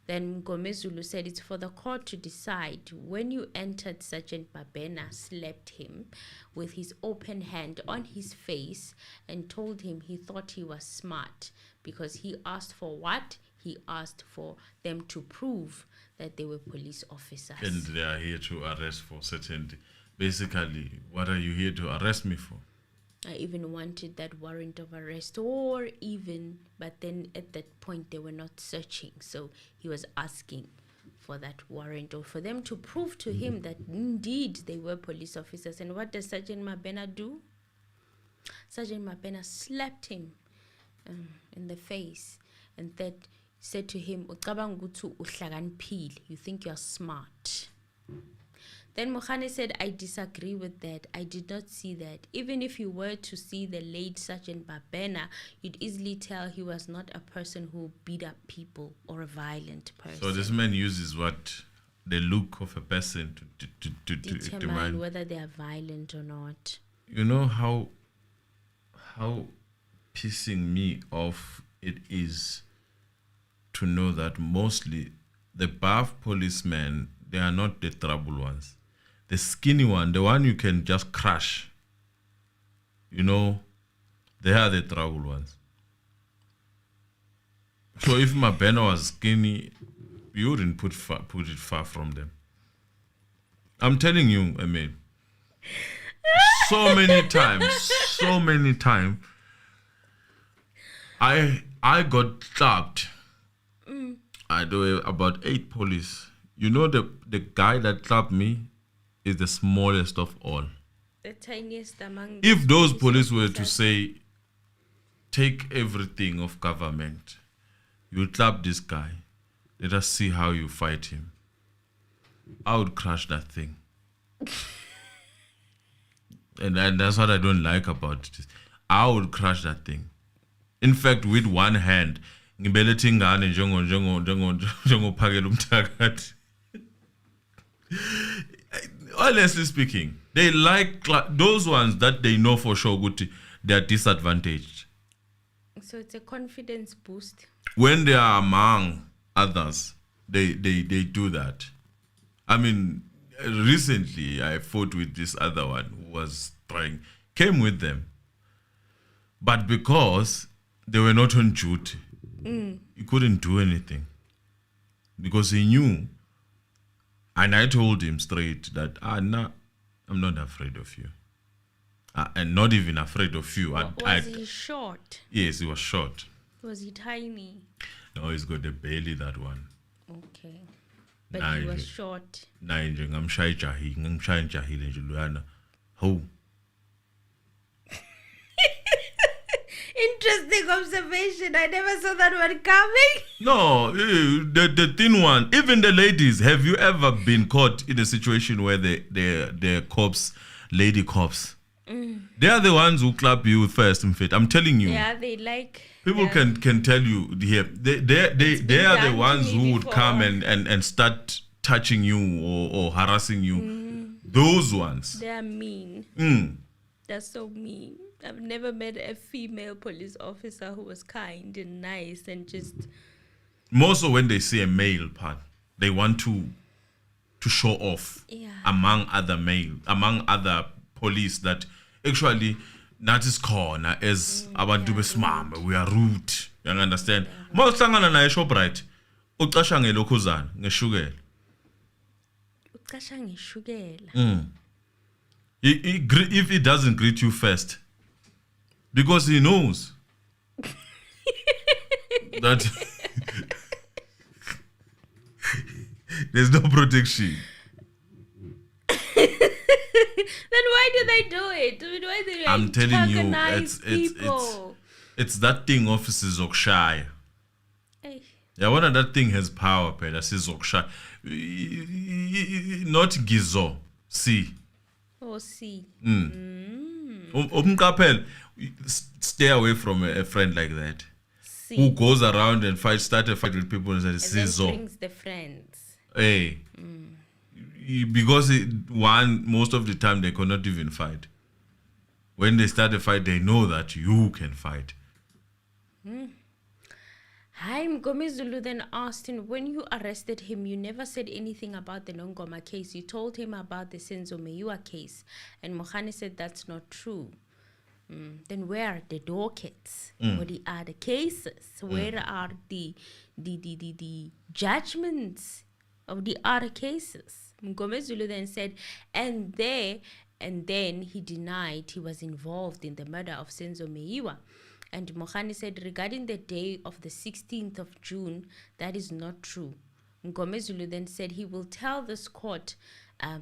Then Mngomezulu said it's for the court to decide. When you entered, Sergeant Mabena slapped him with his open hand on his face and told him he thought he was smart because he asked for what? He asked for them to prove that they were police officers. And they are here to arrest for certainty. Basically, what are you here to arrest me for? I even wanted that warrant of arrest but then at that point they were not searching. So he was asking for that warrant or for them to prove to him that indeed they were police officers. And what does Sergeant Mabena do? Sergeant Mabena slapped him in the face and that said to him, you think you're smart. Then Mogane said, I disagree with that. I did not see that. Even if you were to see the late Sergeant Mabena, you'd easily tell he was not a person who beat up people or a violent person. So this man uses what? The look of a person to determine whether they are violent or not. You know how pissing me off it is to know that mostly the buff policemen, they are not the trouble ones. The skinny one, the one you can just crush, you know, they are the trouble ones. So if Mabena was skinny, you wouldn't put it far from them. I'm telling you, I mean, so many times, I got clapped. I do about 8 police. You know the guy that clapped me is the smallest of all. The tiniest among If those police were to say, take everything of government, you clap this guy, let us see how you fight him, I would crush that thing. and that's what I don't like about it. I would crush that thing. In fact, with one hand, ngibelethi ingane njengophakela umthakathi. Honestly speaking, they like those ones that they know for sure they are disadvantaged. So it's a confidence boost. When they are among others, they do that. I mean, recently I fought with this other one who came with them. But because they were not on duty, he couldn't do anything. Because he knew, and I told him straight that, nah, I'm not afraid of you. And not even afraid of you. Was he short? Yes, he was short. Was he tiny? No, he's got a belly, that one. Okay. But he was short. How? Interesting observation. I never saw that one coming. No, the thin one. Even the ladies. Have you ever been caught in a situation where they're cops, lady cops? They are the ones who clap you first. In fact, I'm telling you. Yeah, they like. People can tell you here. They are the ones who would come and start touching you or harassing you. Those ones. They are mean. That's so mean. I've never met a female police officer who was kind and nice and just. More so when they see a male part, they want to show off among other police that actually not is corner as abantu besimama, we are rude. You understand? Most sangana na Shoprite, uqasha ngelokhuzana ngeshukela. Uqasha ngeshukela. If he doesn't greet you first, because he knows that there's no protection. Then why do they do it? Why do they I'm telling you, it's that thing of Zokshire. Yeah, one of that thing has power, but that's Zokshire. Not Gizo. See. Oh, see. Stay away from a friend like that. See. Who goes around and start a fight with people and says, and then brings the friends. Hey. Because most of the time they cannot even fight. When they start a fight, they know that you can fight. Hi, Mngomezulu then asked him, when you arrested him, you never said anything about the Ngoma case. You told him about the Senzo Meyiwa case. And Mogane said that's not true. Then where are the dockets? What are the cases? Where are the judgments of the other cases? Mngomezulu then said, and then he denied he was involved in the murder of Senzo Meyiwa. And Mogane said, regarding the day of the 16th of June, that is not true. Mngomezulu then said he will tell this court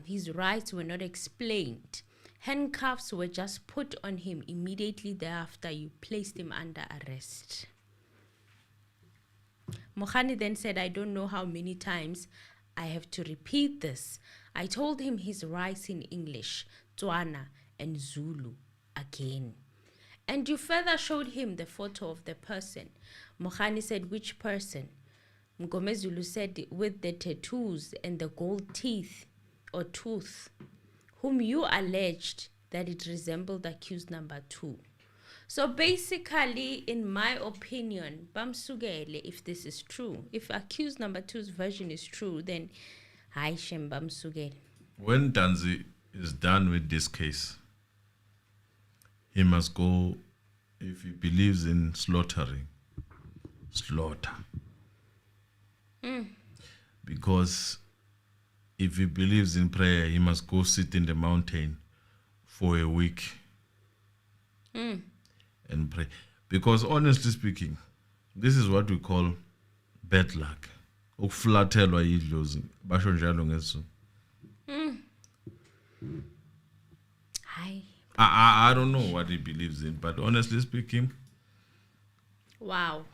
his rights were not explained. Handcuffs were just put on him immediately thereafter you placed him under arrest. Mogane then said, I don't know how many times I have to repeat this. I told him his rights in English, Tswana, and Zulu again. And you further showed him the photo of the person. Mogane said, which person? Mngomezulu said, with the tattoos and the gold teeth or tooth, whom you alleged that it resembled accused number 2. So basically, in my opinion, bamsukele, if this is true, if accused number 2's version is true, then hayi shem bamsukele. When Danzi is done with this case, he must go, if he believes in slaughtering, slaughter. Because if he believes in prayer, he must go sit in the mountain for a week and pray. Because honestly speaking, this is what we call bad luck. Ukuflathelwa yidlozi. Basho njalo ngeso. I don't know what he believes in, but honestly speaking. Wow.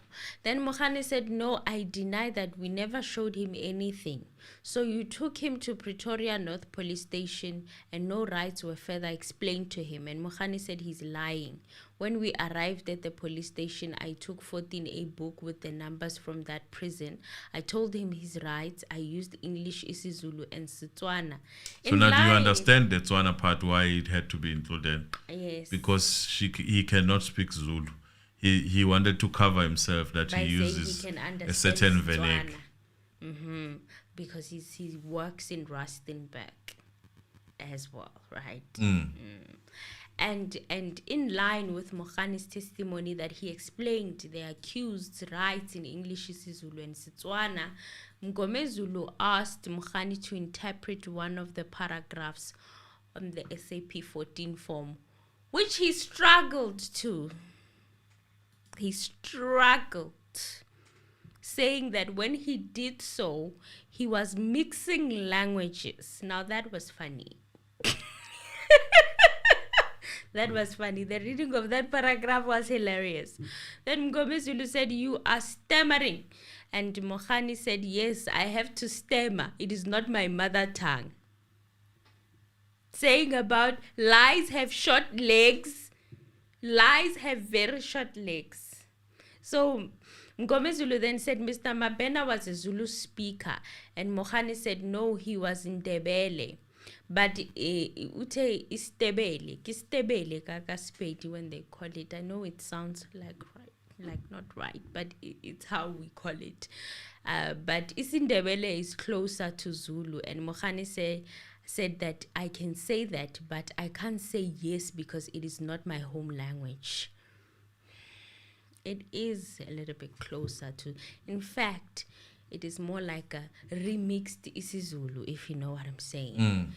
Then Mogane said, no, I deny that. We never showed him anything. So you took him to Pretoria North Police Station and no rights were further explained to him. And Mogane said he's lying. When we arrived at the police station, I took 14A book with the numbers from that prison. I told him his rights. I used English, isiZulu, and Setswana. So now do you understand the Tswana part, why it had to be included? Yes. Because he cannot speak Zulu. He wanted to cover himself that By he uses he can a certain Setswana. vernac. Because he works in Rustenburg as well, right? And in line with Mogane's testimony that he explained the accused's rights in English, isiZulu, and Setswana, Mngomezulu asked Mogane to interpret one of the paragraphs on the SAP 14 form, which he struggled to. He struggled, saying that when he did so, he was mixing languages. Now that was funny. That was funny. The reading of that paragraph was hilarious. Then Mngomezulu said, you are stammering. And Mogane said, yes, I have to stammer. It is not my mother tongue. Saying about lies have short legs. Lies have very short legs. So Mngomezulu then said Mr. Mabena was a Zulu speaker. And Mogane said, no, he was in Ndebele. But ute istebele, kistebele kaka Spedi when they call it. I know it sounds like right, like not right, but it's how we call it. But isindebele is closer to Zulu, and Mogane said that I can say that, but I can't say yes because it is not my home language. It is a little bit closer to. In fact, it is more like a remixed isiZulu, if you know what I'm saying.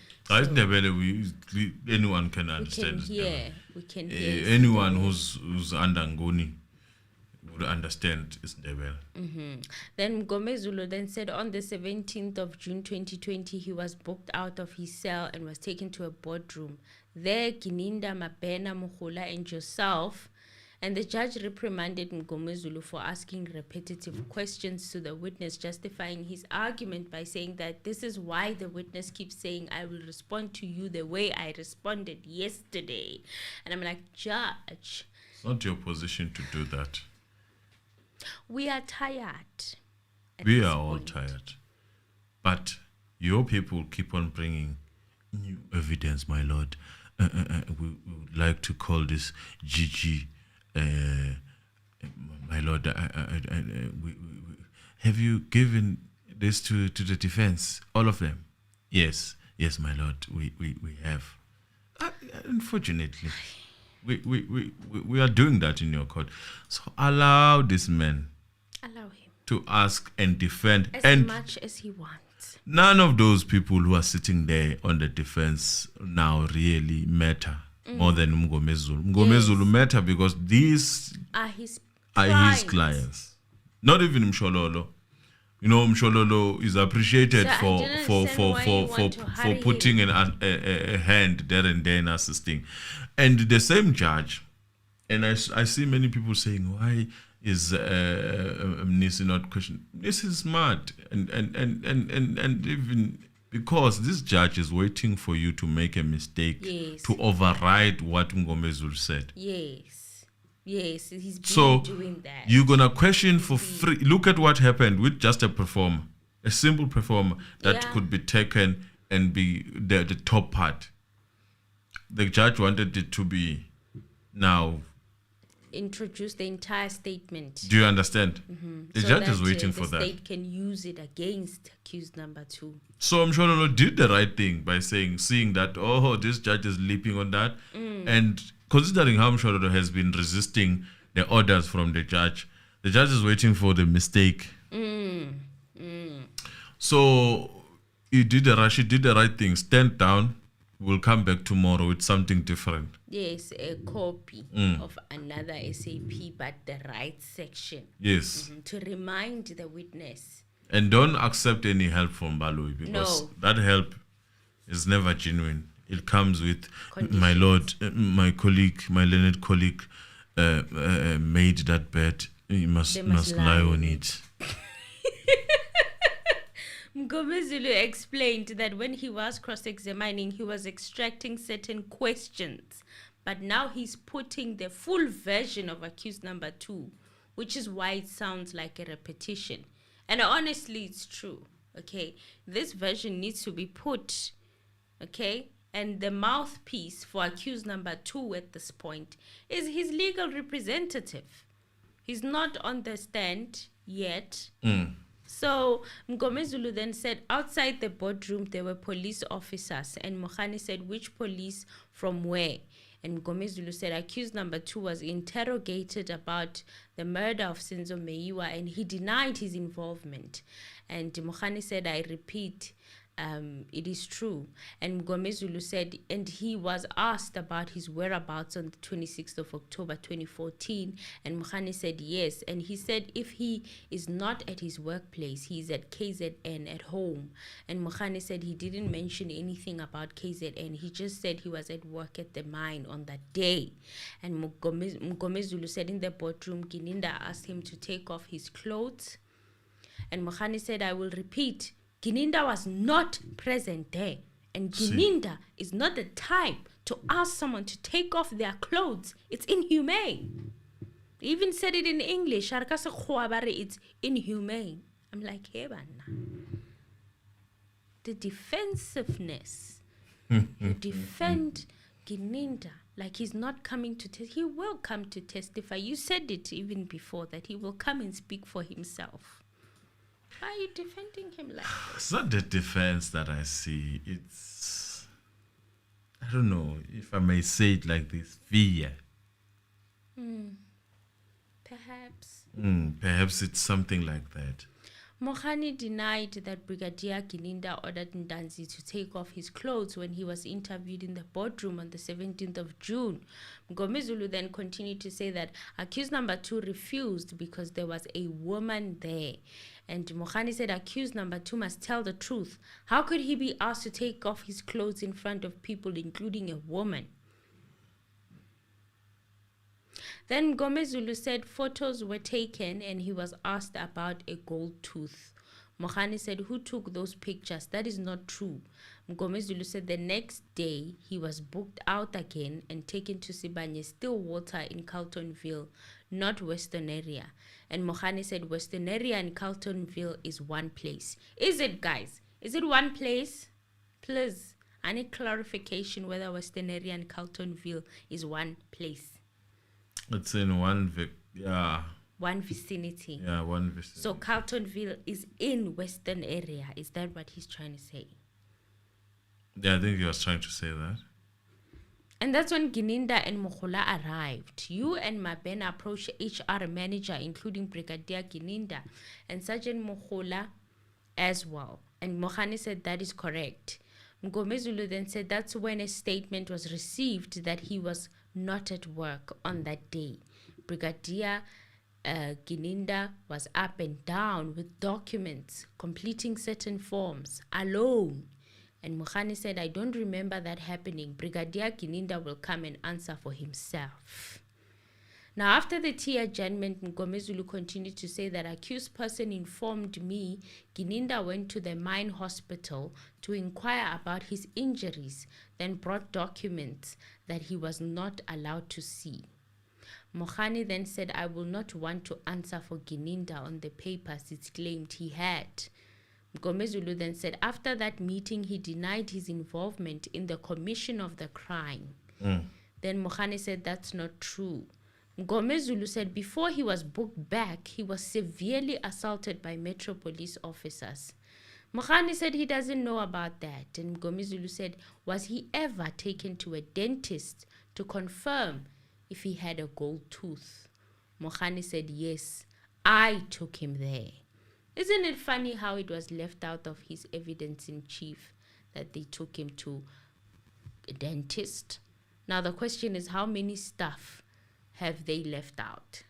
Anyone can understand. We can hear. Anyone who's under Ngoni would understand Ndebele. Then Mngomezulu then said on the 17th of June 2020, he was booked out of his cell and was taken to a boardroom. There, Gininda, Mabena, Mugula, and yourself. And the judge reprimanded Mngomezulu for asking repetitive questions to the witness, justifying his argument by saying that this is why the witness keeps saying, I will respond to you the way I responded yesterday. And I'm like, Judge. It's not your position to do that. We are tired. We are all tired. But your people keep on bringing new evidence, my lord. We would like to call this GG. My lord, have you given this to the defense? All of them? Yes, my lord, we have. Unfortunately, we are doing that in your court. So allow this man to ask and defend as much as he wants. None of those people who are sitting there on the defense now really matter. More than Mngomezulu. Mngomezulu matter because these are his clients. Not even Mshololo. You know, Mshololo is appreciated for putting a hand there and there in assisting. And the same judge, and I see many people saying, why is Mnisi not questioned? This is smart. And even because this judge is waiting for you to make a mistake to override what Mngomezulu said. Yes, he's been doing that. You're going to question for free. Look at what happened with just a performer, a simple performer that could be taken and be the top part. The judge wanted it to be now introduce the entire statement. Do you understand? The so judge is that, waiting for the that. state can use it against accused number 2. So Mshololo did the right thing by seeing that, this judge is leaping on that. And considering how Mshololo has been resisting the orders from the judge is waiting for the mistake. So she did the right thing. Stand down. We'll come back tomorrow with something different. Yes, a copy of another SAP, but the right section. Yes. To remind the witness. And don't accept any help from Baloi, because that help is never genuine. It comes with, my lord, my colleague, my learned colleague made that bed. You must lie on it. Mngomezulu explained that when he was cross-examining, he was extracting certain questions. But now he's putting the full version of accused number 2, which is why it sounds like a repetition. And honestly, it's true, okay? This version needs to be put, okay? And the mouthpiece for accused number 2 at this point is his legal representative. He's not on the stand yet. So Mngomezulu then said outside the boardroom there were police officers, and Mogane said which police from where? And Mngomezulu said accused number 2 was interrogated about the murder of Senzo Meyiwa, and he denied his involvement. And Mogane said, I repeat, it is true. And Mngomezulu said, and he was asked about his whereabouts on the 26th of October 2014, and Mogane said yes. And he said if he is not at his workplace, he's at KZN at home. And Mogane said he didn't mention anything about KZN. He just said he was at work at the mine on that day. And Mngomezulu said in the boardroom, Gininda asked him to take off his clothes. And Mogane said, I will repeat, Gininda was not present there. And Gininda is not the type to ask someone to take off their clothes. It's inhumane. They even said it in English. It's inhumane. I'm like, hey, man. The defensiveness. You defend Gininda like he's not coming to testify. He will come to testify. You said it even before that he will come and speak for himself. Why are you defending him like this? It's not the defense that I see. It's, I don't know if I may say it like this, fear. Perhaps. Perhaps it's something like that. Mogane denied that Brigadier Gininda ordered Ndanzi to take off his clothes when he was interviewed in the boardroom on the 17th of June. Mngomezulu then continued to say that accused number 2 refused because there was a woman there. And Mogane said accused number 2 must tell the truth. How could he be asked to take off his clothes in front of people, including a woman? Then Mngomezulu said photos were taken and he was asked about a gold tooth. Mogane said, who took those pictures? That is not true. Mngomezulu said the next day he was booked out again and taken to Sibanye Stillwater in Carltonville, not Western area. And Mogane said Western area and Carltonville is one place. Is it, guys? Is it one place? Please, I need clarification whether Western area and Carltonville is one place. It's in one one vicinity. Yeah, one vicinity. So Carltonville is in Western area. Is that what he's trying to say? Yeah, I think he was trying to say that. And that's when Gininda and Mogola arrived. You and Mabena approached HR manager, including Brigadier Gininda and Sergeant Mogola as well. And Mogane said that is correct. Mngomezulu then said that's when a statement was received that he was not at work on that day. Brigadier Gininda was up and down with documents, completing certain forms, alone. And Mogane said, I don't remember that happening. Brigadier Gininda will come and answer for himself. Now, after the tea adjournment, Mngomezulu continued to say that accused person informed me Gininda went to the mine hospital to inquire about his injuries, then brought documents that he was not allowed to see. Mogane then said, I will not want to answer for Gininda on the papers it's claimed he had. Mngomezulu then said, after that meeting, he denied his involvement in the commission of the crime. Then Mogane said, that's not true. Mngomezulu said before he was booked back, he was severely assaulted by Metro police officers. Mogane said he doesn't know about that. And Mngomezulu said, was he ever taken to a dentist to confirm if he had a gold tooth? Mogane said, yes, I took him there. Isn't it funny how it was left out of his evidence in chief that they took him to a dentist? Now the question is, how many stuff have they left out?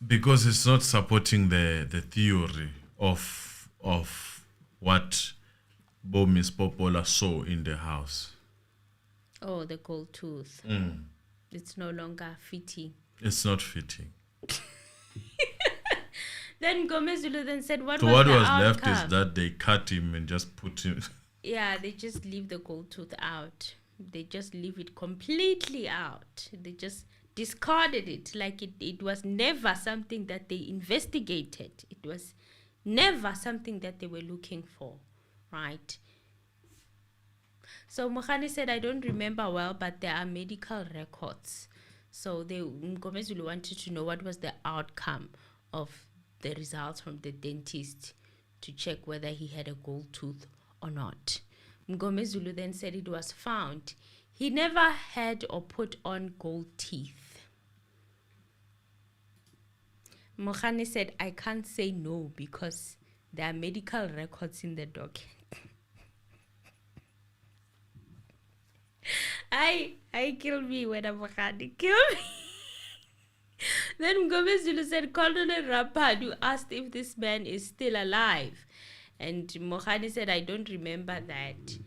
Because it's not supporting the theory of what Miss Popola saw in the house. Oh, the gold tooth. It's no longer fitting. It's not fitting. Then Mngomezulu then said, what So was what the was outcome? left is that they cut him and just put him. Yeah, they just leave the gold tooth out. They just leave it completely out. They just discarded it like it was never something that they investigated. It was never something that they were looking for, right? So Mogane said, I don't remember well, but there are medical records. So Mngomezulu wanted to know what was the outcome of the results from the dentist to check whether he had a gold tooth or not. Mngomezulu then said it was found he never had or put on gold teeth. Mogane said, I can't say no because there are medical records in the docket. I kill me when I'm Mogane, kill me. Then Mngomezulu said, Colonel Rapadu asked if this man is still alive. And Mogane said, I don't remember that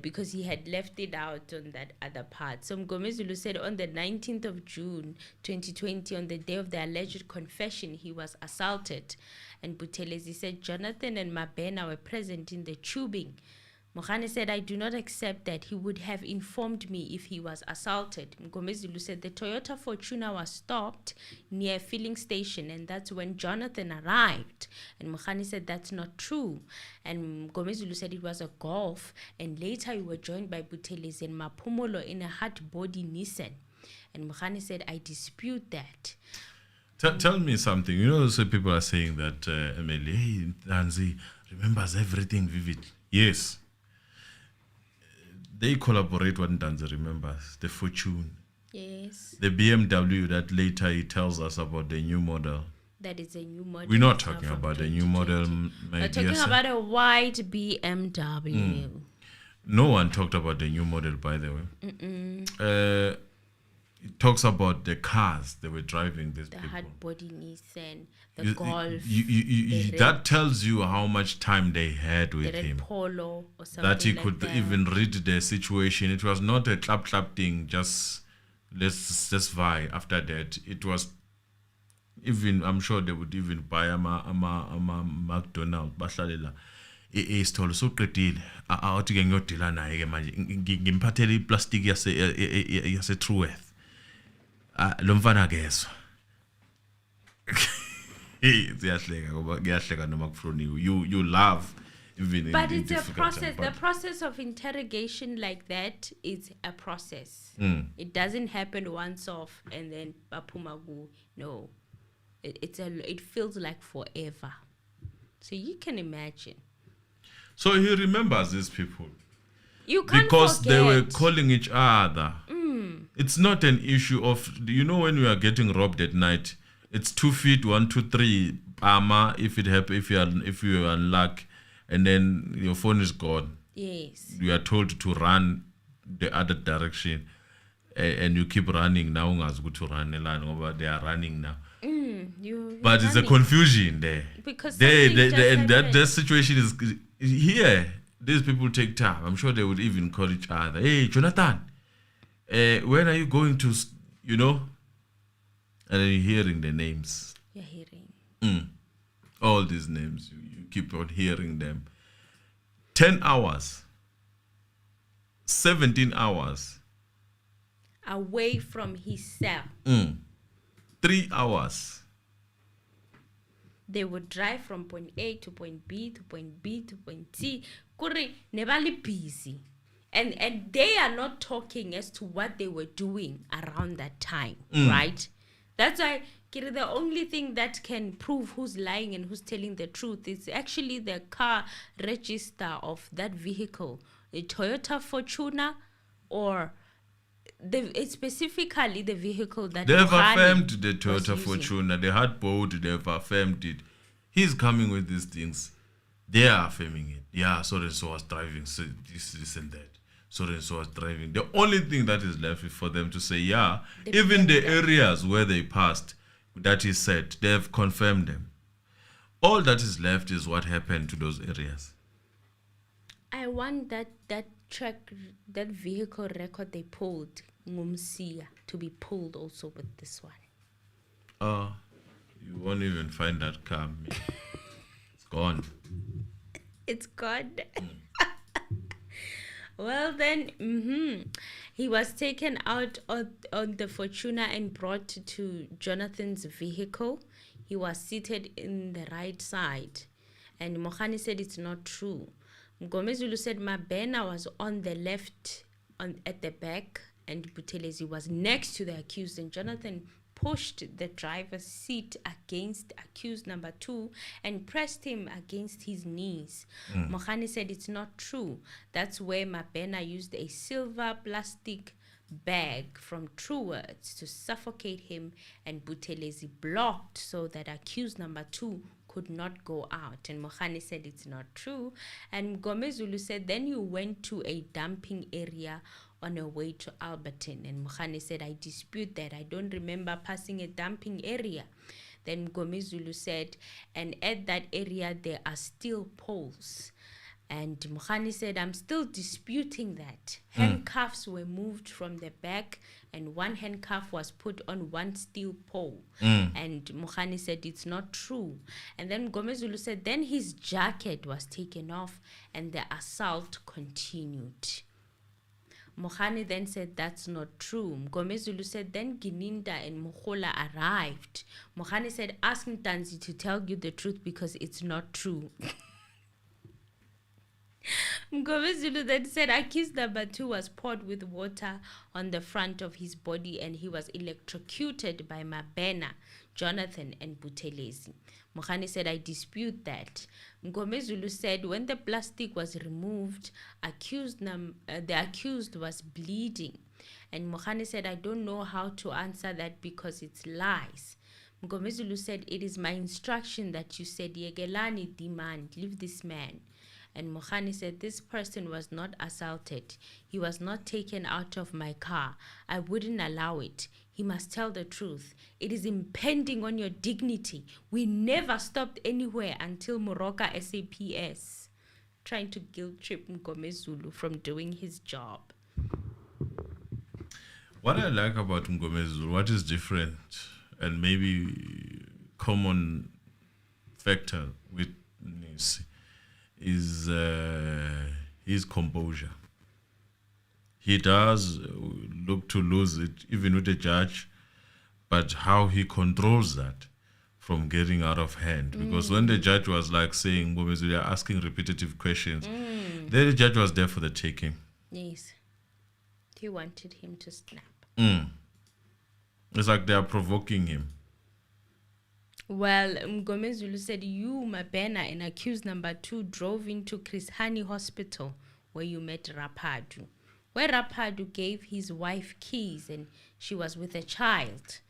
because he had left it out on that other part. So Mngomezulu said on the 19th of June, 2020, on the day of the alleged confession, he was assaulted. And Buthelezi said Jonathan and Mabena were present in the tubing. Mogane said, I do not accept that. He would have informed me if he was assaulted. Mngomezulu said the Toyota Fortuner was stopped near a filling station, and that's when Jonathan arrived. And Mogane said that's not true. And Mngomezulu said it was a Golf, and later we were joined by Buthelezi and Mapumolo in a hard-body Nissan. And Mogane said, I dispute that. Tell me something. You know, so people are saying that Emily, hey, Nanzi remembers everything vivid. Yes. They collaborate what Ntanzi remembers, the Fortune. Yes. The BMW that later he tells us about the new model. That is a new model. We're not talking about the new model, my We're dear talking sir. about a white BMW. No one talked about the new model, by the way. It talks about the cars they were driving, these The people. hard-body Nissan, the Golf, That tells you how much time they had the with red him. Polo or something That he like could that. even read the situation. It was not a clap thing, just let's just vie. After that, it was even, I'm sure they would even buy a McDonald's. Bahlalela. Isitholo soqedile awuthi ke ngiyodila naye ke manje ngimphathele iplastic yase Truworth. Lo mfana kezwa. Ziyahleka ngoba kuyahleka noma kufroniwe. You laugh even But in it's a difficult process. time, The process of interrogation like that is a process. It doesn't happen once off and then bapumagu. No, it feels like forever. So you can imagine. So he remembers these people You can't because forget. they were calling each other. It's not an issue of, you know, when you are getting robbed at night, it's 2 feet, 1, 2, 3, if it happen, if you are in luck, and then your phone is gone. Yes. You are told to run the other direction, and you keep running. Now to run a line over. They are running now. But it's a confusion there. Because and that situation is here. These people take time. I'm sure they would even call each other. Hey, Jonathan, when are you going to, you know? And then you're hearing the names. You're hearing. All these names. You keep on hearing them. 10 hours. 17 hours. Away from his cell. 3 hours. They would drive from point A to point B to point B to point C. Kuri nebali busy. And they are not talking as to what they were doing around that time, right? That's why the only thing that can prove who's lying and who's telling the truth is actually the car register of that vehicle, a Toyota Fortuner, or it's specifically the vehicle that They've Mogane affirmed the was Toyota using. Fortuner. They had both. They've affirmed it. He's coming with these things. They are affirming it. Yeah, so and so was driving. So this and that. So and so was driving. The only thing that is left is for them to say, yeah, even the areas where they passed, that is said, they've confirmed them. All that is left is what happened to those areas. I want that track, that vehicle record they pulled, Ngumsia, to be pulled also with this one. You won't even find that car. It's gone. It's gone. Well then, he was taken out on the Fortuner and brought to Jonathan's vehicle. He was seated in the right side. And Mogane said it's not true. Mngomezulu said Mabena was on the left at the back and Buthelezi was next to the accused, and Jonathan pushed the driver's seat against accused number 2 and pressed him against his knees. Mogane said it's not true. That's where Mabena used a silver plastic bag from Truwords to suffocate him, and Buthelezi blocked so that accused number 2 could not go out. And Mogane said it's not true. And Mngomezulu said then you went to a dumping area on a way to Alberton. And Mogane said, I dispute that. I don't remember passing a dumping area. Then Mngomezulu said, and at that area there are still poles. And Mogane said, I'm still disputing that. Handcuffs were moved from the back and one handcuff was put on one steel pole. And Mogane said, it's not true. And then Mngomezulu said, then his jacket was taken off and the assault continued. Mogane then said, that's not true. Mngomezulu said, then Gininda and Mukhola arrived. Mogane said, ask Ntanzi to tell you the truth because it's not true. Mngomezulu then said accused number 2 was poured with water on the front of his body and he was electrocuted by Mabena, Jonathan and Buthelezi. Mogane said, I dispute that. Mngomezulu said when the plastic was removed, the accused was bleeding. And Mogane said, I don't know how to answer that because it's lies. Mngomezulu said, it is my instruction that you said, Yegelani demand, leave this man. And Mogane said, this person was not assaulted. He was not taken out of my car. I wouldn't allow it. He must tell the truth. It is impending on your dignity. We never stopped anywhere until Moroka SAPS. Trying to guilt trip Mngomezulu from doing his job. What I like about Mngomezulu, what is different and maybe common factor with Nisi, is his composure. He does look to lose it, even with the judge, but how he controls that from getting out of hand. Because when the judge was like saying, "Mngomezulu, you're asking repetitive questions," then the judge was there for the taking. Yes. He wanted him to snap. It's like they are provoking him. Well, Mngomezulu said you, Mabena, and accused number 2 drove into Chris Hani Hospital where you met Rapadu. Where Rapadu gave his wife keys and she was with a child.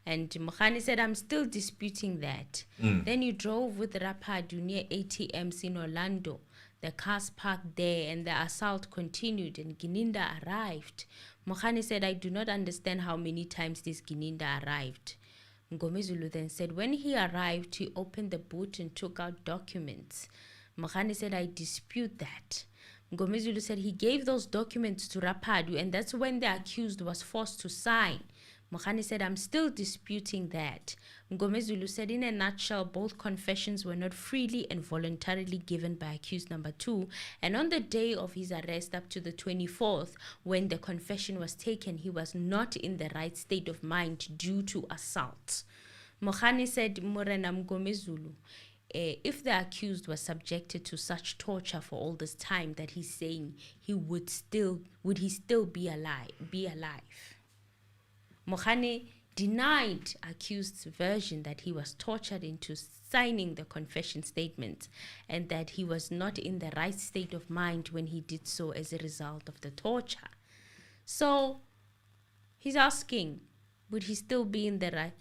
And Mogane said, I'm still disputing that. Then you drove with Rapadu near ATMs in Orlando. The cars parked there and the assault continued and Gininda arrived. Mogane said, I do not understand how many times this Gininda arrived. Mngomezulu then said, when he arrived, he opened the boot and took out documents. Mogane said, I dispute that. Mngomezulu said he gave those documents to Rapadu and that's when the accused was forced to sign. Mogane said, I'm still disputing that. Mngomezulu said, in a nutshell, both confessions were not freely and voluntarily given by accused number 2. And on the day of his arrest up to the 24th, when the confession was taken, he was not in the right state of mind due to assault. Mogane said, Morena Mngomezulu, if the accused was subjected to such torture for all this time that he's saying, would he still be alive? Mogane denied accused's version that he was tortured into signing the confession statement and that he was not in the right state of mind when he did so as a result of the torture. So he's asking, would he still be in the right?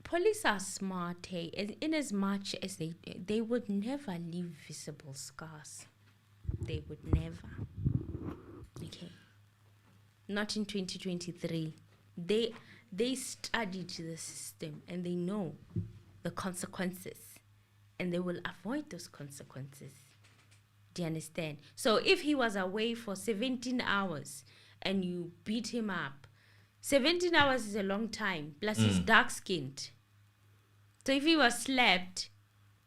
Police are smart, hey, in as much as they would never leave visible scars. They would never. Okay. Not in 2023. They studied the system and they know the consequences and they will avoid those consequences. Do you understand? So if he was away for 17 hours and you beat him up, 17 hours is a long time, plus he's dark-skinned. So if he was slapped,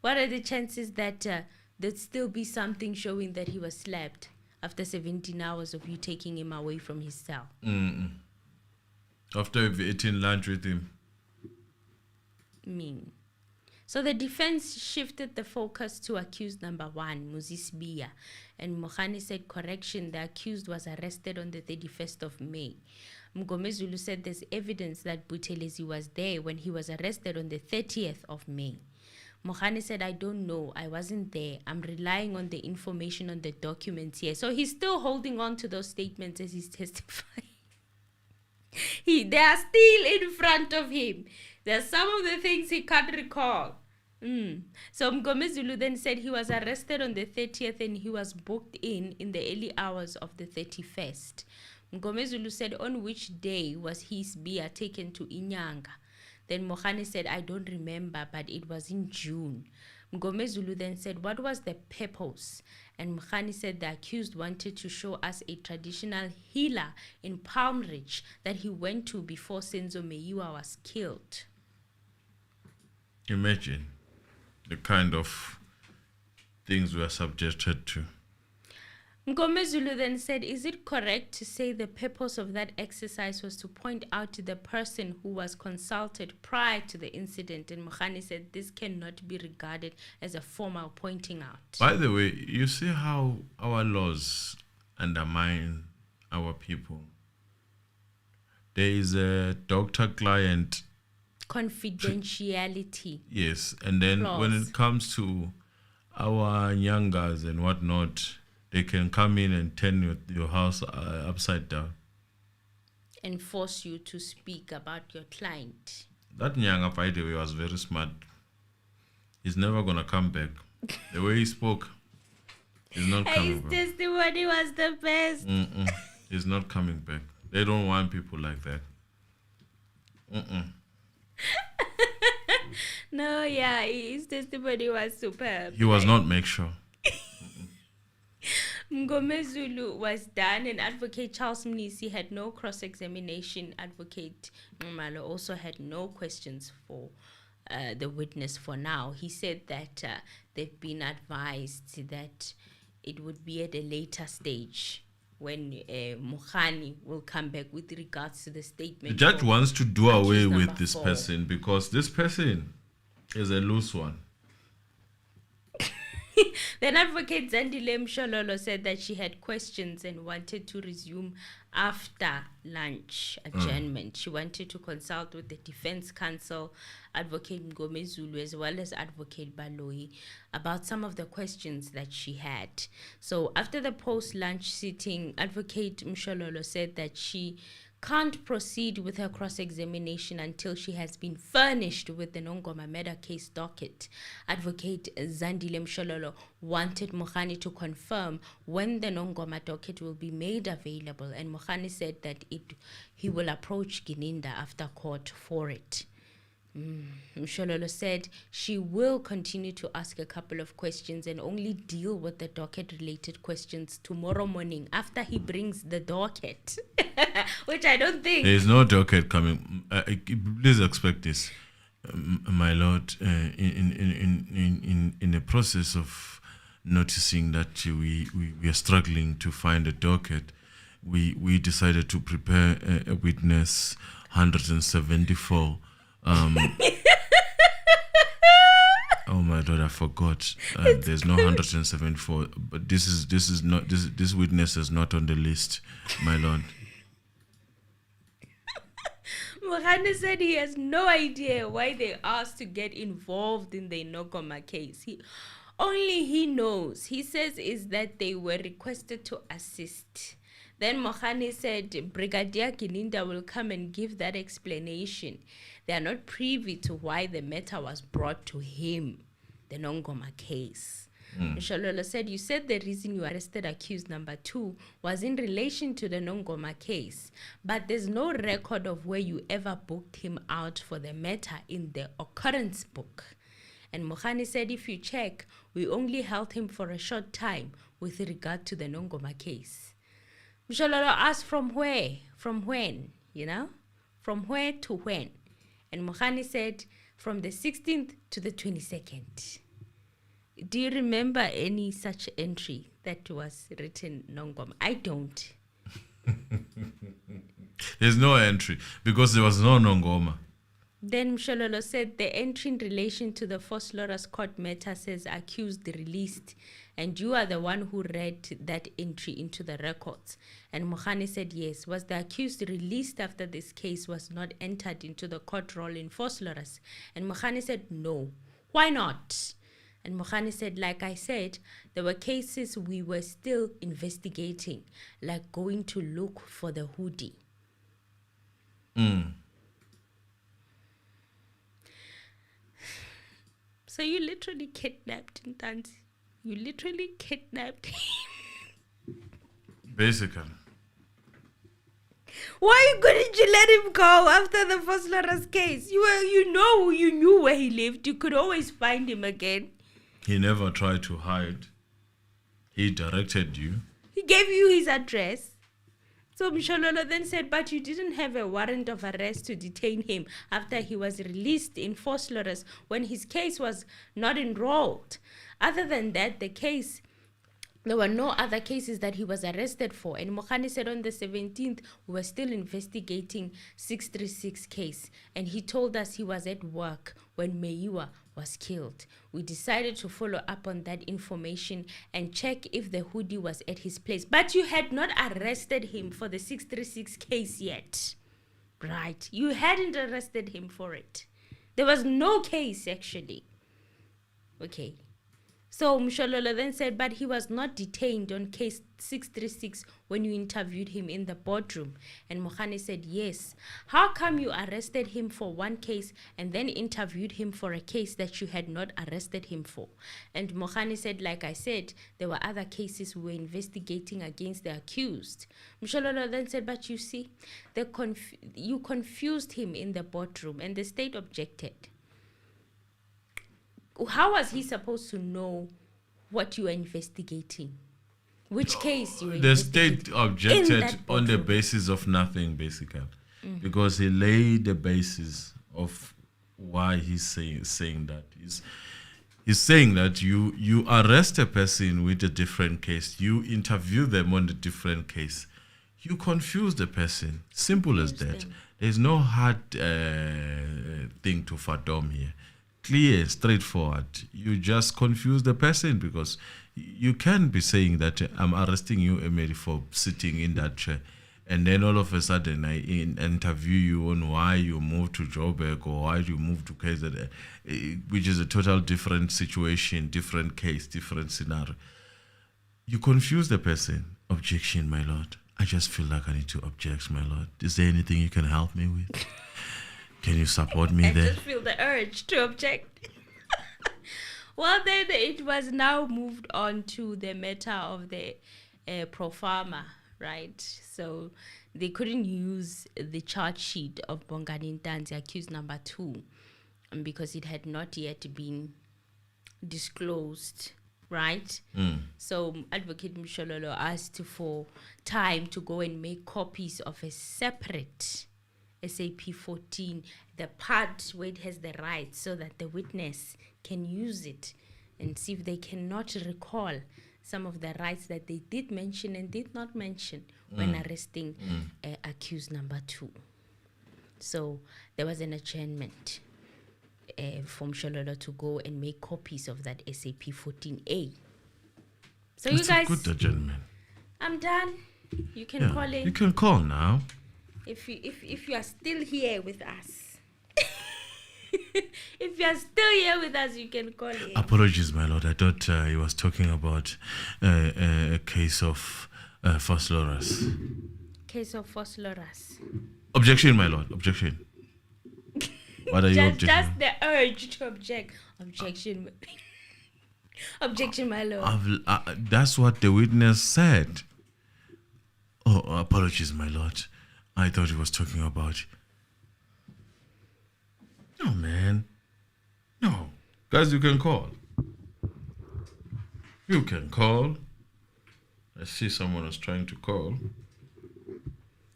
what are the chances that there'd still be something showing that he was slapped after 17 hours of you taking him away from his cell? After you've eaten lunch with him. So the defense shifted the focus to accused number 1, Muzisbiya, and Mogane said, correction, the accused was arrested on the 31st of May. Mngomezulu said there's evidence that Buthelezi was there when he was arrested on the 30th of May. Mogane said, I don't know, I wasn't there. I'm relying on the information on the documents here. So he's still holding on to those statements as he's testifying. They are still in front of him. There's some of the things he can't recall. So Mngomezulu then said he was arrested on the 30th and he was booked in the early hours of the 31st. Mngomezulu said, on which day was his beer taken to Inyanga? Then Mogane said, I don't remember, but it was in June. Mngomezulu then said, what was the purpose? And Mogane said the accused wanted to show us a traditional healer in Palm Ridge that he went to before Senzo Meyiwa was killed. Imagine the kind of things we are subjected to. Mngomezulu then said, is it correct to say the purpose of that exercise was to point out to the person who was consulted prior to the incident? And Mogane said this cannot be regarded as a formal pointing out. By the way, you see how our laws undermine our people. There is a doctor-client confidentiality. Yes, and then clause. When it comes to our nyangas and whatnot, they can come in and turn your house upside down. And force you to speak about your client. That nyanga, by the way, was very smart. He's never going to come back. The way he spoke, he's not coming back. His testimony was the best. He's not coming back. They don't want people like that. No, yeah, his testimony was superb. He was not make sure. Mngomezulu was done, and Advocate Charles Mnisi had no cross-examination. Advocate Ngumalo also had no questions for the witness for now. He said that they've been advised that it would be at a later stage when Mogane will come back with regards to the statement. The judge wants to do away with number this 4. person because this person is a loose one. Then Advocate Zandile Mshololo said that she had questions and wanted to resume after lunch adjournment. She wanted to consult with the defense counsel, Advocate Mngomezulu, as well as Advocate Baloyi about some of the questions that she had. So after the post-lunch sitting, Advocate Mshololo said that she can't proceed with her cross-examination until she has been furnished with the Mngomezulu case docket. Advocate Zandile Mshololo wanted Mogane to confirm when the Mngomezulu docket will be made available, and Mogane said that he will approach Gininda after court for it. Mshololo said she will continue to ask a couple of questions and only deal with the docket-related questions tomorrow morning after he brings the docket, which I don't think. There is no docket coming. Please expect this, my lord. In the process of noticing that we are struggling to find a docket, we decided to prepare a witness 174. Oh my God, I forgot. There's no 174, but this witness is not on the list, my lord. Mogane said he has no idea why they asked to get involved in the Nongoma case. Only he knows. He says is that they were requested to assist. Then Mogane said Brigadier Gilinda will come and give that explanation. They are not privy to why the matter was brought to him, the Nongoma case. Mshololo said, you said the reason you arrested accused number 2 was in relation to the Nongoma case, but there's no record of where you ever booked him out for the matter in the occurrence book. And Mogane said, if you check, we only held him for a short time with regard to the Nongoma case. Mshololo asked from where? From when? You know? From where to when? And Mogane said, from the 16th to the 22nd. Do you remember any such entry that was written Nongoma? I don't. There's no entry because there was no Nongoma. Then Mshololo said the entry in relation to the Force Lawyers Court matter says accused released, and you are the one who read that entry into the records. And Mogane said yes. Was the accused released after this case was not entered into the court roll in Force Lawyers? And Mogane said no. Why not? And Mogane said, like I said, there were cases we were still investigating, like going to look for the hoodie. So you literally kidnapped Ntanzi. You literally kidnapped him. Basically. Why couldn't you let him go after the Force Lawyers case? You knew where he lived. You could always find him again. He never tried to hide. He directed you. He gave you his address. So Mshololo then said, but you didn't have a warrant of arrest to detain him after he was released in Force Lawyers when his case was not enrolled. Other than that, there were no other cases that he was arrested for. And Mogane said on the 17th, we were still investigating 636 case. And he told us he was at work when Meyiwa was killed. We decided to follow up on that information and check if the hoodie was at his place. But you had not arrested him for the 636 case yet. Right. You hadn't arrested him for it. There was no case actually. Okay. So Mshololo then said, but he was not detained on case 636 when you interviewed him in the boardroom. And Mogane said, yes. How come you arrested him for one case and then interviewed him for a case that you had not arrested him for? And Mogane said, like I said, there were other cases we were investigating against the accused. Mshololo then said, but you see, you confused him in the boardroom, and the state objected. How was he supposed to know what you were investigating? Which case you were The investigating? state objected on the basis of nothing, basically. Because he laid the basis of why he's saying that. He's saying that you arrest a person with a different case. You interview them on a different case. You confuse the person. Simple as that. There's no hard thing to fathom here. Clear, straightforward. You just confuse the person because you can be saying that I'm arresting you, Emily, for sitting in that chair, and then all of a sudden I interview you on why you moved to Joburg or why you moved to KZN, which is a total different situation, different case, different scenario. You confuse the person. Objection, my lord. I just feel like I need to object, my lord. Is there anything you can help me with? Can you support me there? I just feel the urge to object. Well, then it was now moved on to the matter of the pro farma, right? So they couldn't use the charge sheet of Bongani Ntanzi, accused number 2, because it had not yet been disclosed, right? So Advocate Mshololo asked for time to go and make copies of a separate SAP 14, the part where it has the rights, so that the witness can use it and see if they cannot recall some of the rights that they did mention and did not mention when arresting accused number 2. So there was an adjournment from Shololo to go and make copies of that SAP 14A. So That's you guys, a good adjournment. I'm done. You can call in. You can call now. If you are still here with us. If you are still here with us, you can call in. Apologies, my lord. I thought he was talking about a case of Phosphorus. Case of Phosphorus. Objection, my lord. Objection. What are you objecting? Just the urge to object. Objection. Objection, my lord. That's what the witness said. Oh, apologies, my lord. I thought he was talking about... No, man. No. Guys, you can call. You can call. I see someone is trying to call.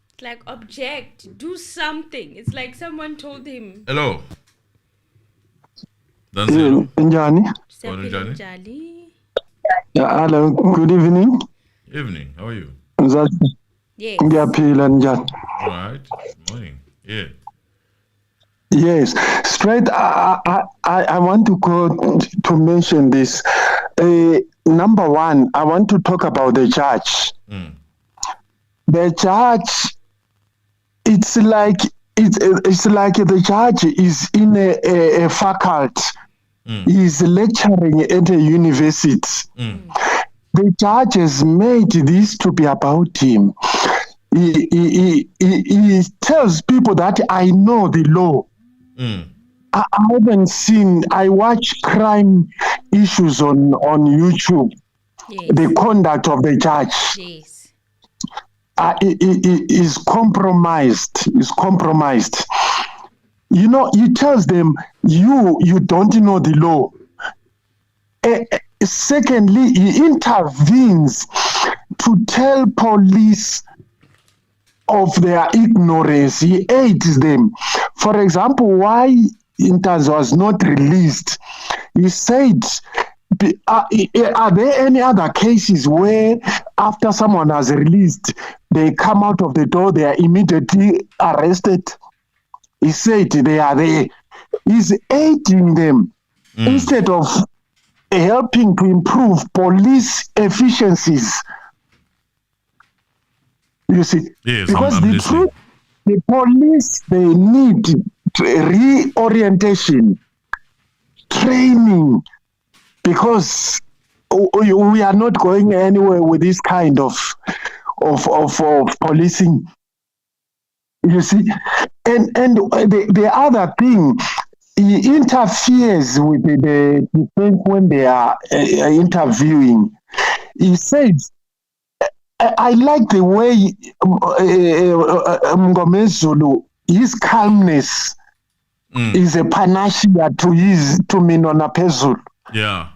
It's like, object. Do something. It's like someone told him. Hello. Hello. Njani? Njani. Hello, good evening. Evening. How are you? Yes. Ngiyaphila njani? All right. Morning. Yeah. Yes, straight. I want to go to mention this. Number one, I want to talk about the judge. The judge, it's like the judge is in a faculty. He's lecturing at a university. The judge has made this to be about him. He tells people that I know the law. I haven't seen. I watch crime issues on YouTube. Yes. The conduct of the judge is compromised. Is compromised. You know, he tells them, you don't know the law. Secondly, he intervenes to tell police of their ignorance. He aids them. For example, why Inters was not released, he said, are there any other cases where after someone has released, they come out of the door, they are immediately arrested? He said they are there. He's aiding them instead of helping to improve police efficiencies. You see, yes, because I'm the truth, the police, they need reorientation, training, because we are not going anywhere with this kind of policing. You see, and the other thing, he interferes with the defense when they are interviewing. He says, I like the way Mngomezulu, his calmness is a panacea to Minona Pezulu. Yeah.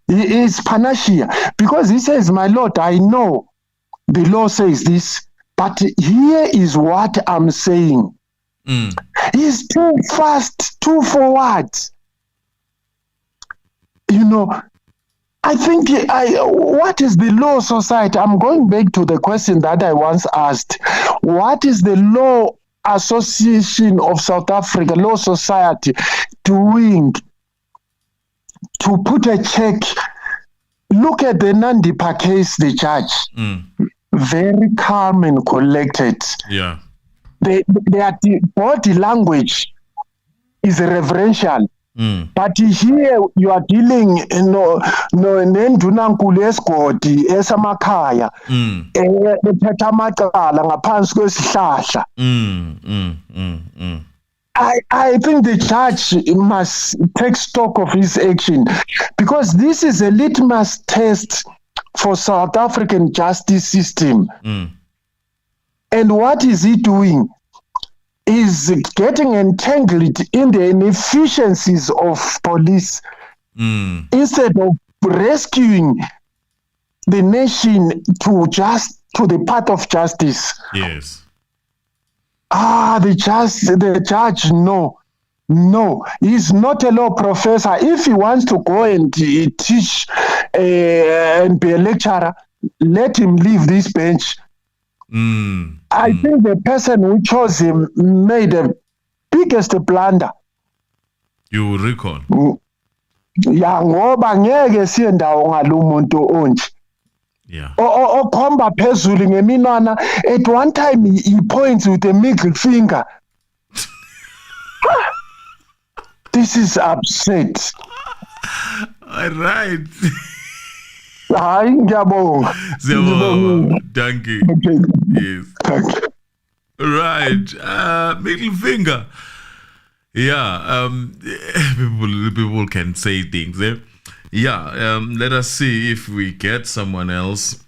He is panacea because he says, my Lord, I know the law says this, but here is what I'm saying. He's too fast, too forward. You know, I think what is the law society? I'm going back to the question that I once asked. What is the Law Association of South Africa, Law Society, doing to put a check? Look at the Nandipa case, the judge. Very calm and collected. Yeah. Their body language is reverential. But here you are dealing nendunankulu esigodi esamakhaya ethatha amacala ngaphansi kwesihlahla. I think the judge must take stock of his action, because this is a litmus test for South African justice system. And what is he doing? Is getting entangled in the inefficiencies of police instead of rescuing the nation to the path of justice. Yes. The judge, no, he's not a law professor. If he wants to go and teach and be a lecturer, let him leave this bench. I think the person who chose him made the biggest blunder. You recall? Ya ngoba ngeke siye ndawo ngalomuntu onje. Yeah. Okhomba phezulu ngeminwana. At one time he points with the middle finger. This is upset. All right. Hayi ngiyabonga. Thank you. Okay. Yes. Thank you. Right. Middle finger. Yeah. People can say things. Eh? Yeah. Let us see if we get someone else.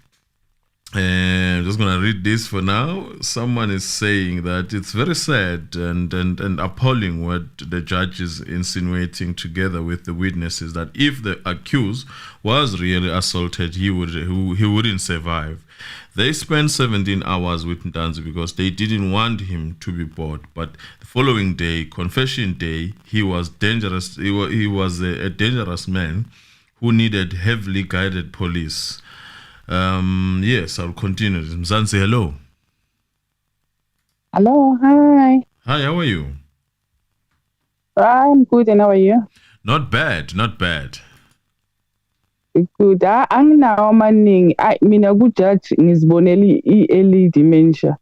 I'm just gonna read this for now. Someone is saying that it's very sad and appalling what the judge is insinuating together with the witnesses, that if the accused was really assaulted, he wouldn't survive. They spent 17 hours with Ntanzi because they didn't want him to be bought. But the following day, confession day, he was dangerous. He was a dangerous man who needed heavily guided police. Yes, I'll continue. Mzansi, hello. Hello, hi. Hi, how are you? I'm good, and how are you? Not bad, not bad. Good. Anginawo amaningi. Mina kujudge ngizibonela i-early dementia.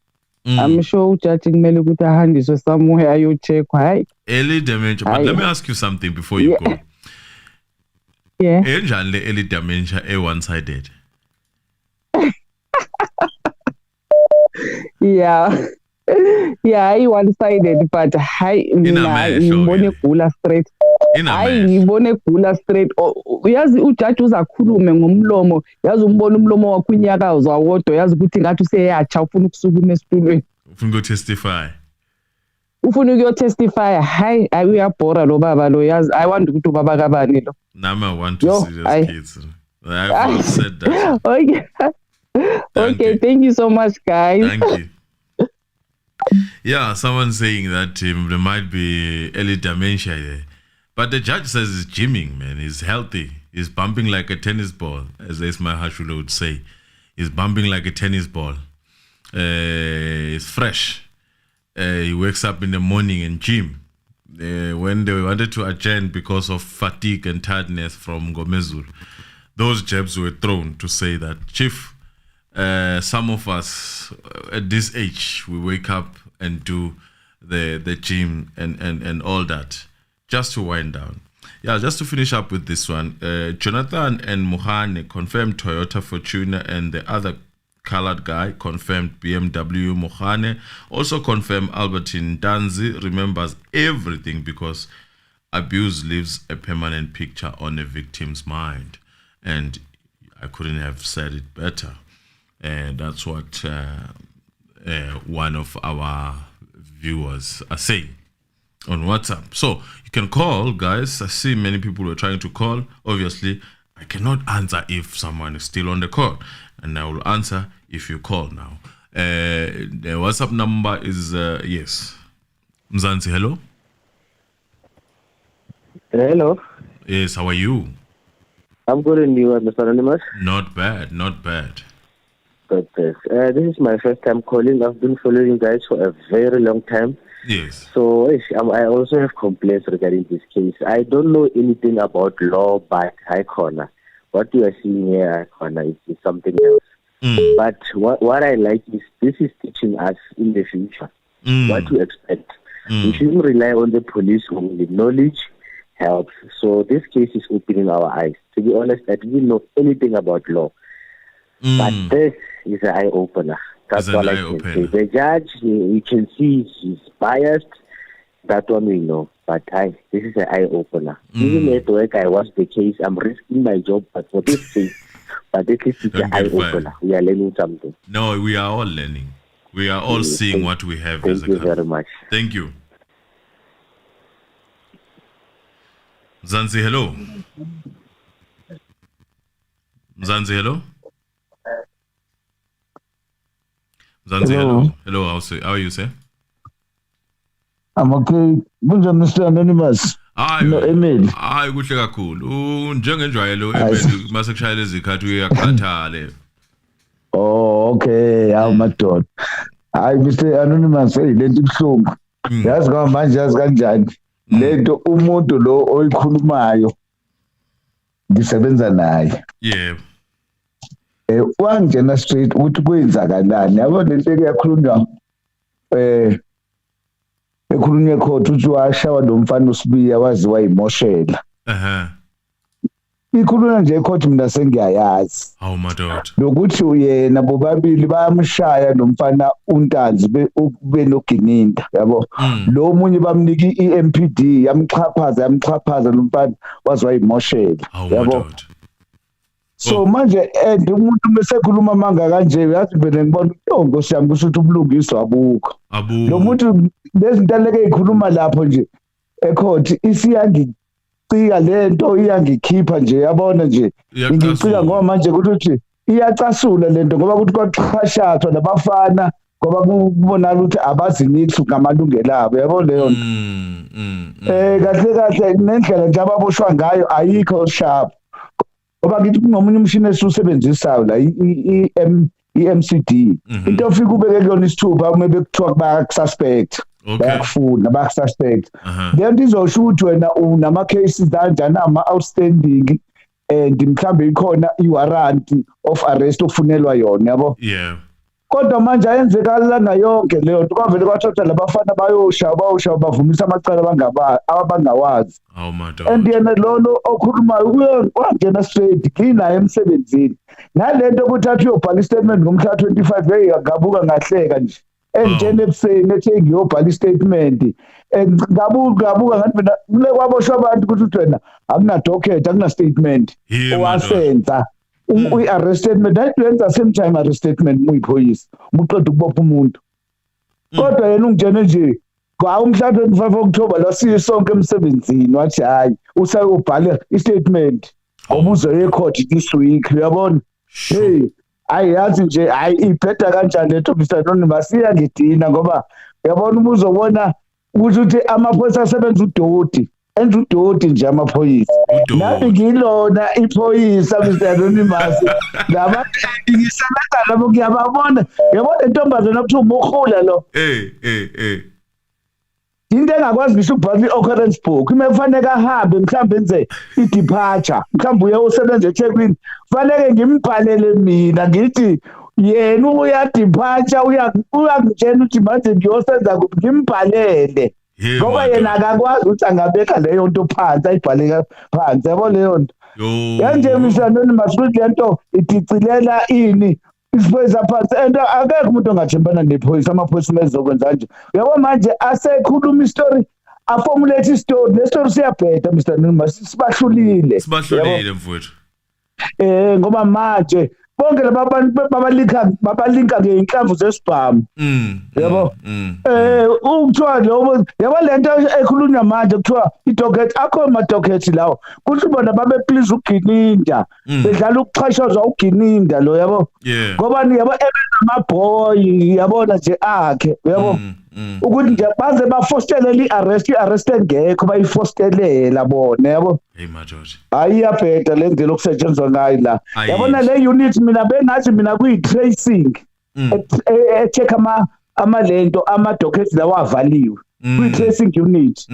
I'm sure ujudge kumele ukuthi ahandiswe somewhere ayo-checkwa. Hayi. Early dementia. But let me ask you something before you go. Yeah. Enjani le early dementia one-sided? Yeah. Yeah, one-sided, but hi, ngibone gula straight. Hayi ngibone gula straight. Uyazi ujudge uzakhulume ngomlomo, yazi umbona umlomo wakho unyaka uzawodwa, yazi ukuthi ngathi useyacha ufuna ukusukuma esitulweni. Ufuna ukutestify. Ufuna ukuyotestify. Hayi uyabhora lo baba lo, yazi I want ukuthi ubaba kabani lo. Nama I want to see those kids. I've said that. Okay. Okay, thank you so much, guys. Thank you. Yeah, someone saying that there might be early dementia there. But the judge says he's gymming, man. He's healthy. He's bumping like a tennis ball, as Ismail Hashula would say. He's bumping like a tennis ball. He's fresh. He wakes up in the morning and gym. When they wanted to adjourn because of fatigue and tiredness from Mngomezulu, those jabs were thrown to say that, Chief, some of us at this age, we wake up and do the gym and all that, just to wind down. Yeah, just to finish up with this one, Jonathan and Mogane confirmed Toyota Fortuner, and the other colored guy confirmed BMW. Mogane also confirmed Alberton. Ntanzi remembers everything because abuse leaves a permanent picture on a victim's mind. And I couldn't have said it better. And that's what one of our viewers are saying on WhatsApp. So you can call, guys. I see many people are trying to call. Obviously, I cannot answer if someone is still on the call, and I will answer if you call now. The WhatsApp number is yes. Mzansi, hello. Hello. Yes, how are you? I'm good, and you, Mr. Anonymous? Not bad, not bad. Good. This is my first time calling. I've been following you guys for a very long time. Yes. So I also have complaints regarding this case. I don't know anything about law, but High Corner, what you are seeing here, High Corner, is something else. But what I like is this is teaching us in the future what to expect. We shouldn't rely on the police only. Knowledge helps. So this case is opening our eyes. To be honest, I didn't know anything about law. But this is an eye-opener. That's all I can say. The judge, you can see he's biased. That one we know. But this is an eye-opener. Even at work, I watch the case. I'm risking my job, but for this case, but at least it's an eye-opener. We are learning something. No, we are all learning. We are all seeing what we have as a country. Thank you very much. Thank you. Mzansi, hello. Mzansi, hello. Mzansi, hello. Hello, how are you, sir? I'm okay. Bunja Mr. Anonymous. No email. Hayi kuhle kakhulu. Njengenjwayelo email mase kushayela izikhathi uyakhathala. Oh, okay. Hawu madoda. Hayi Mr Anonymous lento ibhlungu. Yazi manje yazi kanjani? Lento umuntu lo oyikhulumayo ngisebenza naye. Yeah. Wangena straight ukuthi kwenzakalani. Yabo lento kuyakhulunywa ekhulunywe court uthi washawa lo mfana uSibiya waziwa imoshela. Ikhulunywa nje court mina sengiyayazi. Hawu madoda. Lokuthi uyena bobabili bayamshaya lo mfana uNtanzi benogininda yabo. Lo munye bamnika iMPD yamxhaphaza lo mfana waziwa imoshela yabo. So manje umuntu mesekhuluma manga kanje yathi vele ngibona uNtongo siyami kusho ubulungiswa abukho. Lo muntu lezinto leke ikhuluma lapho nje ecourt isiyangicika lento iyangikhipha nje yabona nje ngicika ngoba manje ukuthi iyacasula lento ngoba ukuthi kwaqhashathwa nabafana ngoba kubonakala ukuthi abaziniki ngamalungelo abo yabo leyo nto. Kahle nendlela nje ababoshwa ngayo ayikho sharp. Ngoba ngithi kunomunye umshini esiwusebenzisayo la i-MCD into ofika ubeke kuyona isithupha uma bekuthiwa bayakususpect bayakufuna bayakususpect lento izosho ukuthi wena unama cases kanjani ama-outstanding and mhlambe ikhona i-warrant of arrest ofunelwa yona yabo. Kodwa manje ayenzekalanga yonke leyo nto kwavele kwathatha labafana bayosha bavumisa amacala abangawazi. And yena lolo okhulumayo wangena straight kinaye emsebenzini nalento ukuthi athi uyobhala istatement ngomhla 25 hey ngabuka ngahleka nje engitshene ebuseni ethi ngiyobhala istatement ngabuka ngathi mina kule kwaboshwa abantu ukuthi wena akuna docket akuna statement owasenza uyi-arrest statement ayenza same time arrest statement muyiphoyisa umuqeda ukubopha umuntu kodwa yena ungitshene nje umhla 25 October lasiye sonke emsebenzini wathi hayi usayobhala istatement obuzo yecourt this week uyabona. Hey ayazi nje hayi ibheda kanjani lento Mr Anonymous iyangidina ngoba uyabona ubuzobona ukuthi amaphoyisa asebenza udoti enza udoti nje amaphoyisa nami ngilona iphoyisa Mr Anonymous ngisebenza labo ngiyababona yabona intombazana okuthiwa umukhula lo into engakwazi ngisho ukubhala i-occurrence book uma kufanele ahambe mhlawumbe enze i-departure mhlawumbe uye usebenza eThekwini kufanele ngimbhalele mina ngithi yena uya-departure uyangitshela ukuthi manje ngiyosenza kuphi ngimbhalele ngoba yena akakwazi ukuthi angabeka leyo nto phansi ayibhale phansi yabo leyo nto yanje Mr Anonymous ukuthi lento idicilela ini isiphoyisa phansi and akekho umuntu ongathembana nephoyisa amaphoyisa mezokwenza nje uyabo manje asekhuluma istory aformulate istory le story siyabheda Mr Anonymous sibahlulile mfowethu ngoba manje bonke labantu babalinka ngeinhlamvu zesibhamu yabo ukuthiwa lo yabo lento ekhulunywa manje kuthiwa i-docket akho ama-docket lawo kuthi bona babe please ugininda bedlala ukuxhashazwa ugininda lo yabo ngoba yabo ebenamabhoyi yabona nje akhe yabo ukuthi nje baze bafostelela i-arrest engekho bayifostelela bona yabo. Ayiyabheda le ndlela okusetshenzwa ngayo la yabona le unit mina bengathi mina kuyi-tracing e-check amalento ama-dockets lawo avaliwe kwi-tracing unit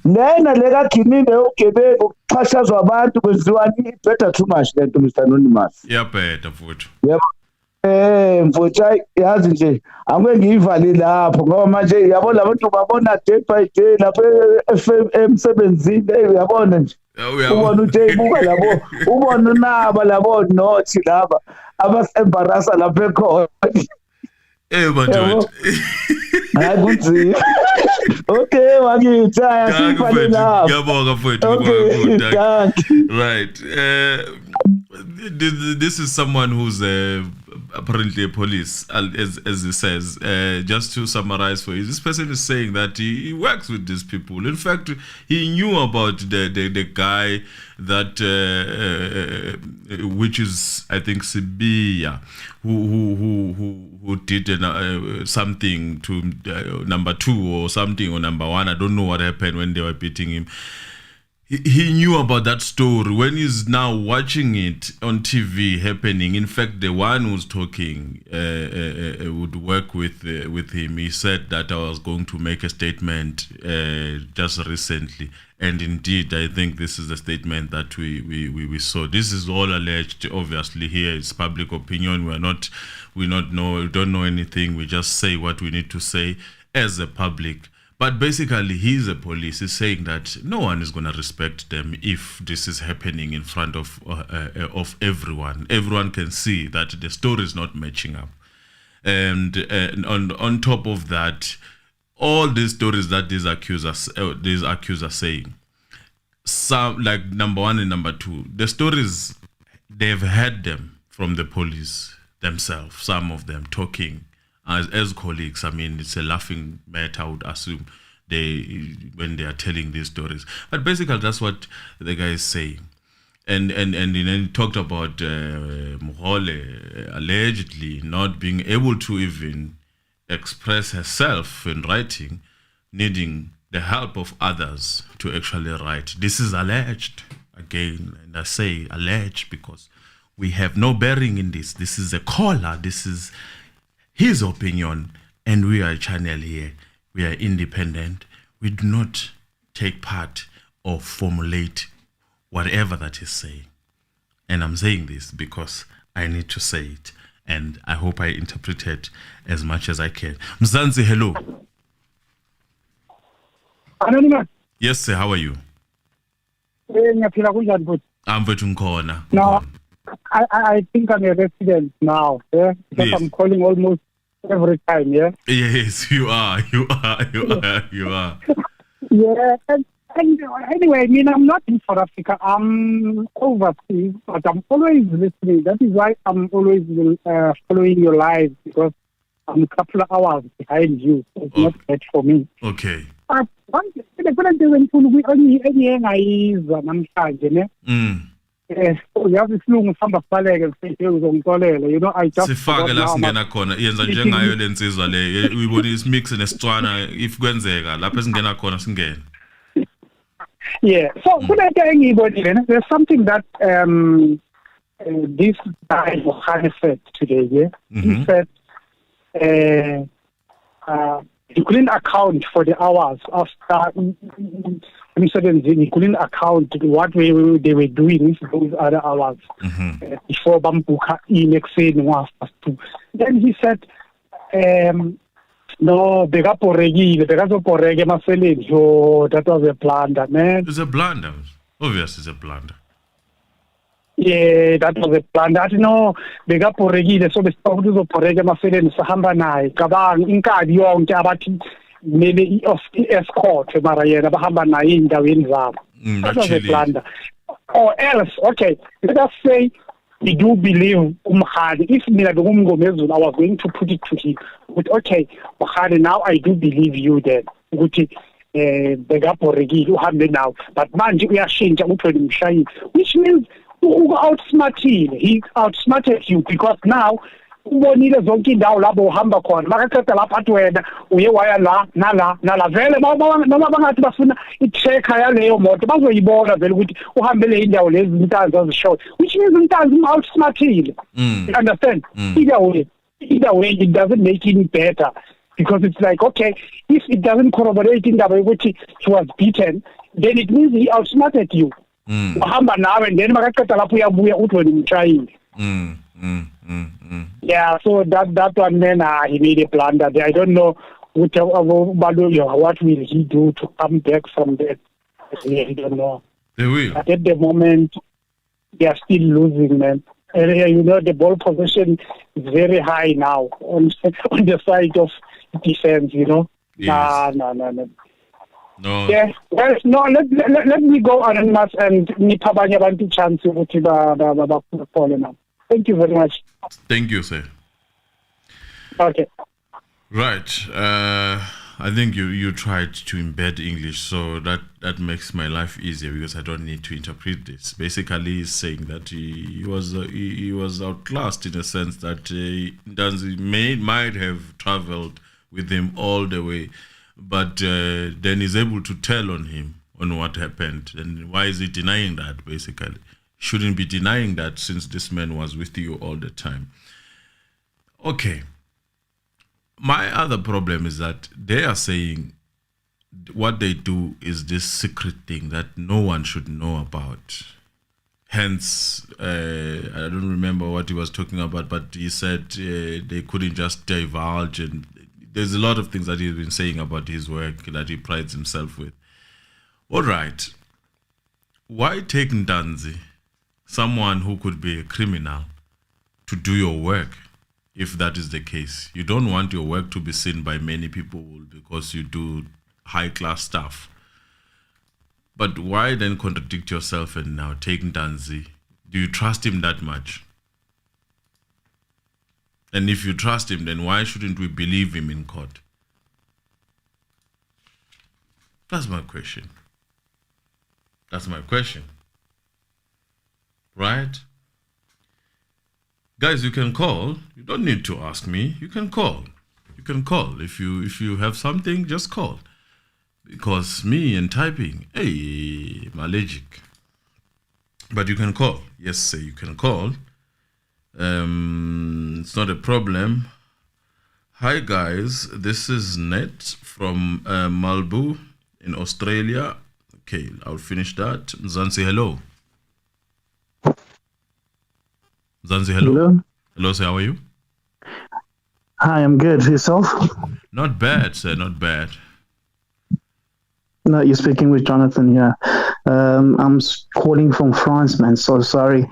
lena lekagininde yobugebengu ukuxhashazwa abantu kwenziwani ibheda too much lento Mr Anonymous iyabheda mfowethu yebo. Mfowethu yazi nje angeke ngiyivale lapho ngoba manje yabo labantu babona day by day lapha emsebenzini uyabona nje ubona uTebuka labo ubona unaba labo nothi laba abasembarasa lapha ekhona madoda hayi kunzima. Okay wakithi ayasifale lapho ngiyabonga mfowethu right this is someone who's apparently a police, as he says. Just to summarize for you, this person is saying that he works with these people. In fact, he knew about the guy that which is, I think, Sibiya, who did something to number 2 or something, or number 1. I don't know what happened when they were beating him. he knew about that story when he's now watching it on TV happening. In fact, the one who's talking would work with him. He said that I was going to make a statement just recently, and indeed, I think this is the statement that we saw. This is all alleged. Obviously, here it's public opinion. We don't know anything. We just say what we need to say as a public. But basically, he's a police. He's saying that no one is going to respect them if this is happening in front of everyone. Everyone can see that the story is not matching up. And on top of that, all these stories that these accusers are saying, some like number one and number two, the stories, they've had them from the police themselves, some of them talking as colleagues. I mean, it's a laughing matter, I would assume, when they are telling these stories. But basically, that's what the guy is saying. And then he talked about Mogane allegedly not being able to even express herself in writing, needing the help of others to actually write. This is alleged, again, and I say alleged because we have no bearing in this. This is a caller. This is his opinion, and we are a channel here. We are independent. We do not take part or formulate whatever that is saying. And I'm saying this because I need to say it, and I hope I interpret it as much as I can. Mzansi, hello. Yes, sir. How are you? I'm very good. No, I think I'm a resident now. Yeah, because yes. I'm calling almost every time. Yeah. Yes, you are. You are. Yeah. And anyway, I mean, I'm not in South Africa. I'm overseas, but I'm always listening. That is why I'm always following your live, because I'm a couple of hours behind you. So it's not bad for me. Okay. Sifake la singena khona yenza njengayo lensizwa le uyibona isimix nesitswana if kwenzeka lapha singena khona singena. Yeah, so there's something that this guy Mogane said today. Yeah, he said he couldn't account for the hours after he couldn't account what they were doing with those other hours before Bambuka in after 2. Then he said, no, that was a blunder, man. It's a blunder. Obviously, it's a blunder. Yeah, that was a blunder. I know bekaporekile so besiphoka uzoporeka emaseleni sahamba naye cabanga inkadi yonke abathi maybe i-escort mara yena bahamba naye indaweni zabo. That was a blunder. Or else, okay, let us say we do believe Mogane. If mina Mngomezulu, I was going to put it to him. But okay, Mogane, now I do believe you then. Ukuthi bekaporekile uhambe now. But manje uyashintsha uthweni mshayeli, which means he outsmarted you, because now ubonile zonke indawo lapho uhamba khona makaqeda lapha athi wena uye waya la nala vele noma bangathi bafuna i-tracker yaleyo moto bazoyibona vele ukuthi uhambele indawo lezi intanzi azishow, which means intanzi outsmartile. You understand? Either way it doesn't make it better, because it's like, okay, if it doesn't corroborate in the way which he was beaten, then it means he outsmarted you. Uhamba nawe and then makaqeda lapho uyabuya uthi wena umshayeli. Yeah, so that one, man, he made a blunder there. I don't know what will he do to come back from that. I don't know. They will. But at the moment, they are still losing, man. And, you know, the ball position is very high now on the side of defense, you know. Yes. No. Yeah. Well, no. Let me go anonymous and nipabanye abantu chance ukuthi ba now. Thank you very much. Thank you, sir. Okay. Right. I think you tried to embed English, so that makes my life easier because I don't need to interpret this. Basically, he's saying that he was outclassed in a sense that Ndanzi might have traveled with him all the way, but then he's able to tell on him on what happened. And why is he denying that, basically? Shouldn't be denying that since this man was with you all the time. Okay. My other problem is that they are saying what they do is this secret thing that no one should know about. Hence, I don't remember what he was talking about, but he said they couldn't just divulge. And there's a lot of things that he's been saying about his work that he prides himself with. All right. Why take Ndanzi, someone who could be a criminal, to do your work? If that is the case, you don't want your work to be seen by many people because you do high-class stuff. But why then contradict yourself and now take Ndanzi? Do you trust him that much? And if you trust him, then why shouldn't we believe him in court? That's my question. That's my question. Right? Guys, you can call. You don't need to ask me. You can call. You can call. If you have something, just call. Because me and typing, hey, I'm allergic. But you can call. Yes, sir, you can call. It's not a problem. Hi, guys. This is Ned from Malbu in Australia. Okay, I'll finish that. Mzansi, hello. Zanzi, hello. Hello. Hello, sir. How are you? Hi, I'm good. Yourself? Not bad, sir. Not bad. No, you're speaking with Jonathan here. I'm calling from France, man. So sorry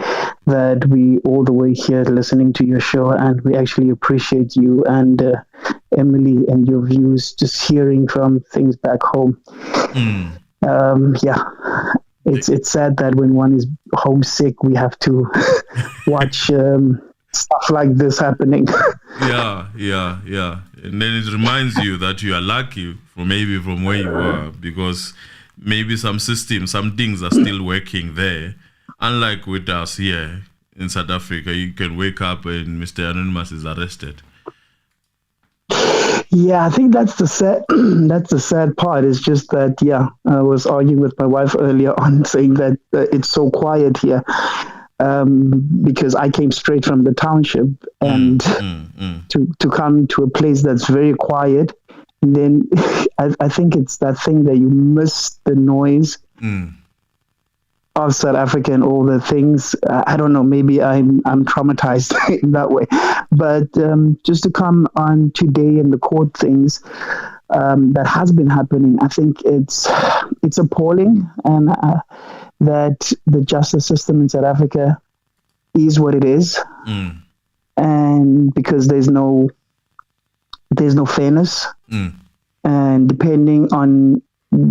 that we all the way here listening to your show, and we actually appreciate you and Emily and your views. Just hearing from things back home. Yeah. It's sad that when one is homesick, we have to watch stuff like this happening. Yeah. And then it reminds you that you are lucky from where you are, because maybe some systems, some things are still working there. Unlike with us here in South Africa, you can wake up and Mr. Anonymous is arrested. Yeah, I think that's the sad part. It's just that, I was arguing with my wife earlier on saying that it's so quiet here because I came straight from the township and to come to a place that's very quiet. And then I think it's that thing that you miss the noise of South Africa and all the things. I don't know, maybe I'm traumatized in that way. But just to come on today and the court things that has been happening, I think it's appalling, and that the justice system in South Africa is what it is, and because there's no fairness, and depending on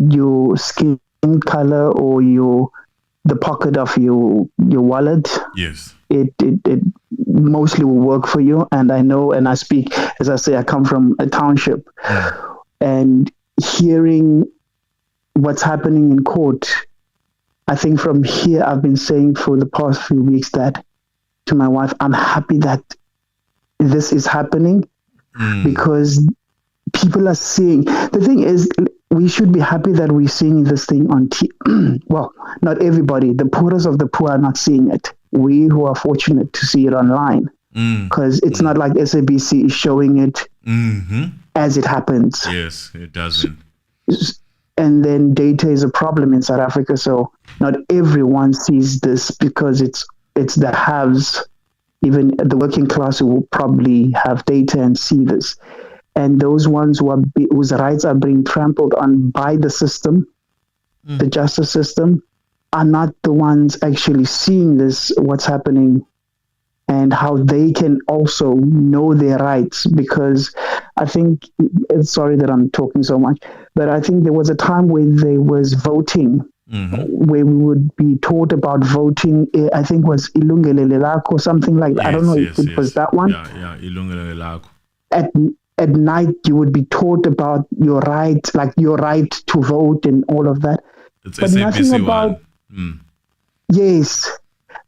your skin color or the pocket of your wallet, yes, it mostly will work for you. And I know, and I speak, as I say, I come from a township, and hearing what's happening in court, I think from here, I've been saying for the past few weeks that to my wife, I'm happy that this is happening because people are seeing. The thing is, we should be happy that we're seeing this thing on well, not everybody. The poorest of the poor are not seeing it. We who are fortunate to see it online, because it's not like SABC is showing it as it happens. Yes, it doesn't. And then data is a problem in South Africa, so not everyone sees this because it's the haves, even the working class, who will probably have data and see this. And those ones whose rights are being trampled on by the system, the justice system, are not the ones actually seeing this, what's happening, and how they can also know their rights. Because I think, sorry that I'm talking so much, but I think there was a time when there was voting, where we would be taught about voting. I think was Ilungelo Lakho or something like that. Yes, I don't know if it was that one. Yeah, Ilungelo Lakho. At night, you would be taught about your right, like your right to vote and all of that. It's but SABC nothing about one. Yes,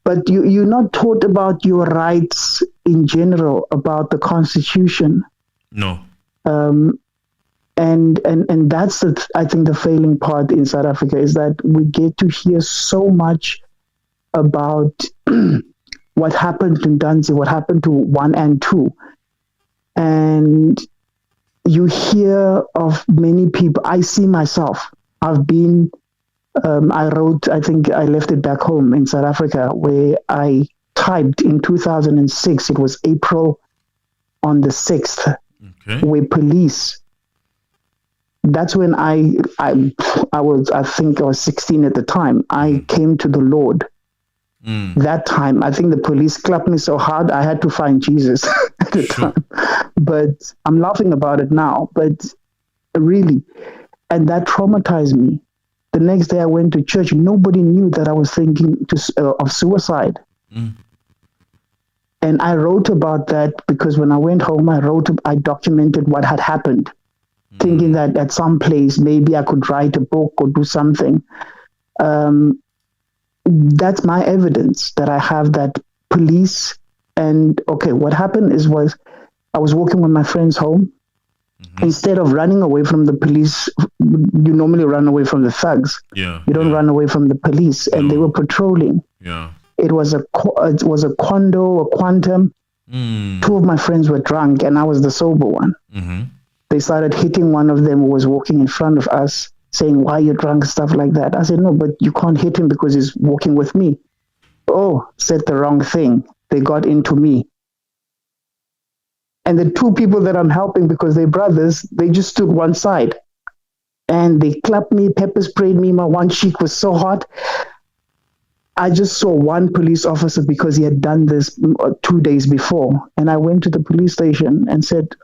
but you're not taught about your rights in general, about the Constitution. No. And that's I think the failing part in South Africa is that we get to hear so much about what happened in Danzi, what happened to 1 and 2. And you hear of many people. I see myself. I've been, I wrote, I think I left it back home in South Africa, where I typed in 2006, it was April on the 6th, where police, that's when I think I was 16 at the time. I came to the Lord. That time, I think the police clapped me so hard, I had to find Jesus at the time. But I'm laughing about it now, but really, and that traumatized me. The next day I went to church. Nobody knew that I was thinking of suicide. And I wrote about that because when I went home, I documented what had happened, thinking that at some place, maybe I could write a book or do something. That's my evidence that I have that police. And okay, what happened was I was walking with my friends home. Instead of running away from the police, you normally run away from the thugs. You don't run away from the police, and they were patrolling. It was a condo, a quantum. 2 of my friends were drunk, and I was the sober one. They started hitting one of them who was walking in front of us, saying, "Why are you drunk?" Stuff like that. I said, "No, but you can't hit him because he's walking with me." Oh, said the wrong thing. They got into me. And the 2 people that I'm helping, because they're brothers, they just stood one side. And they clapped me, pepper sprayed me. My one cheek was so hot. I just saw one police officer because he had done this 2 days before. And I went to the police station and said,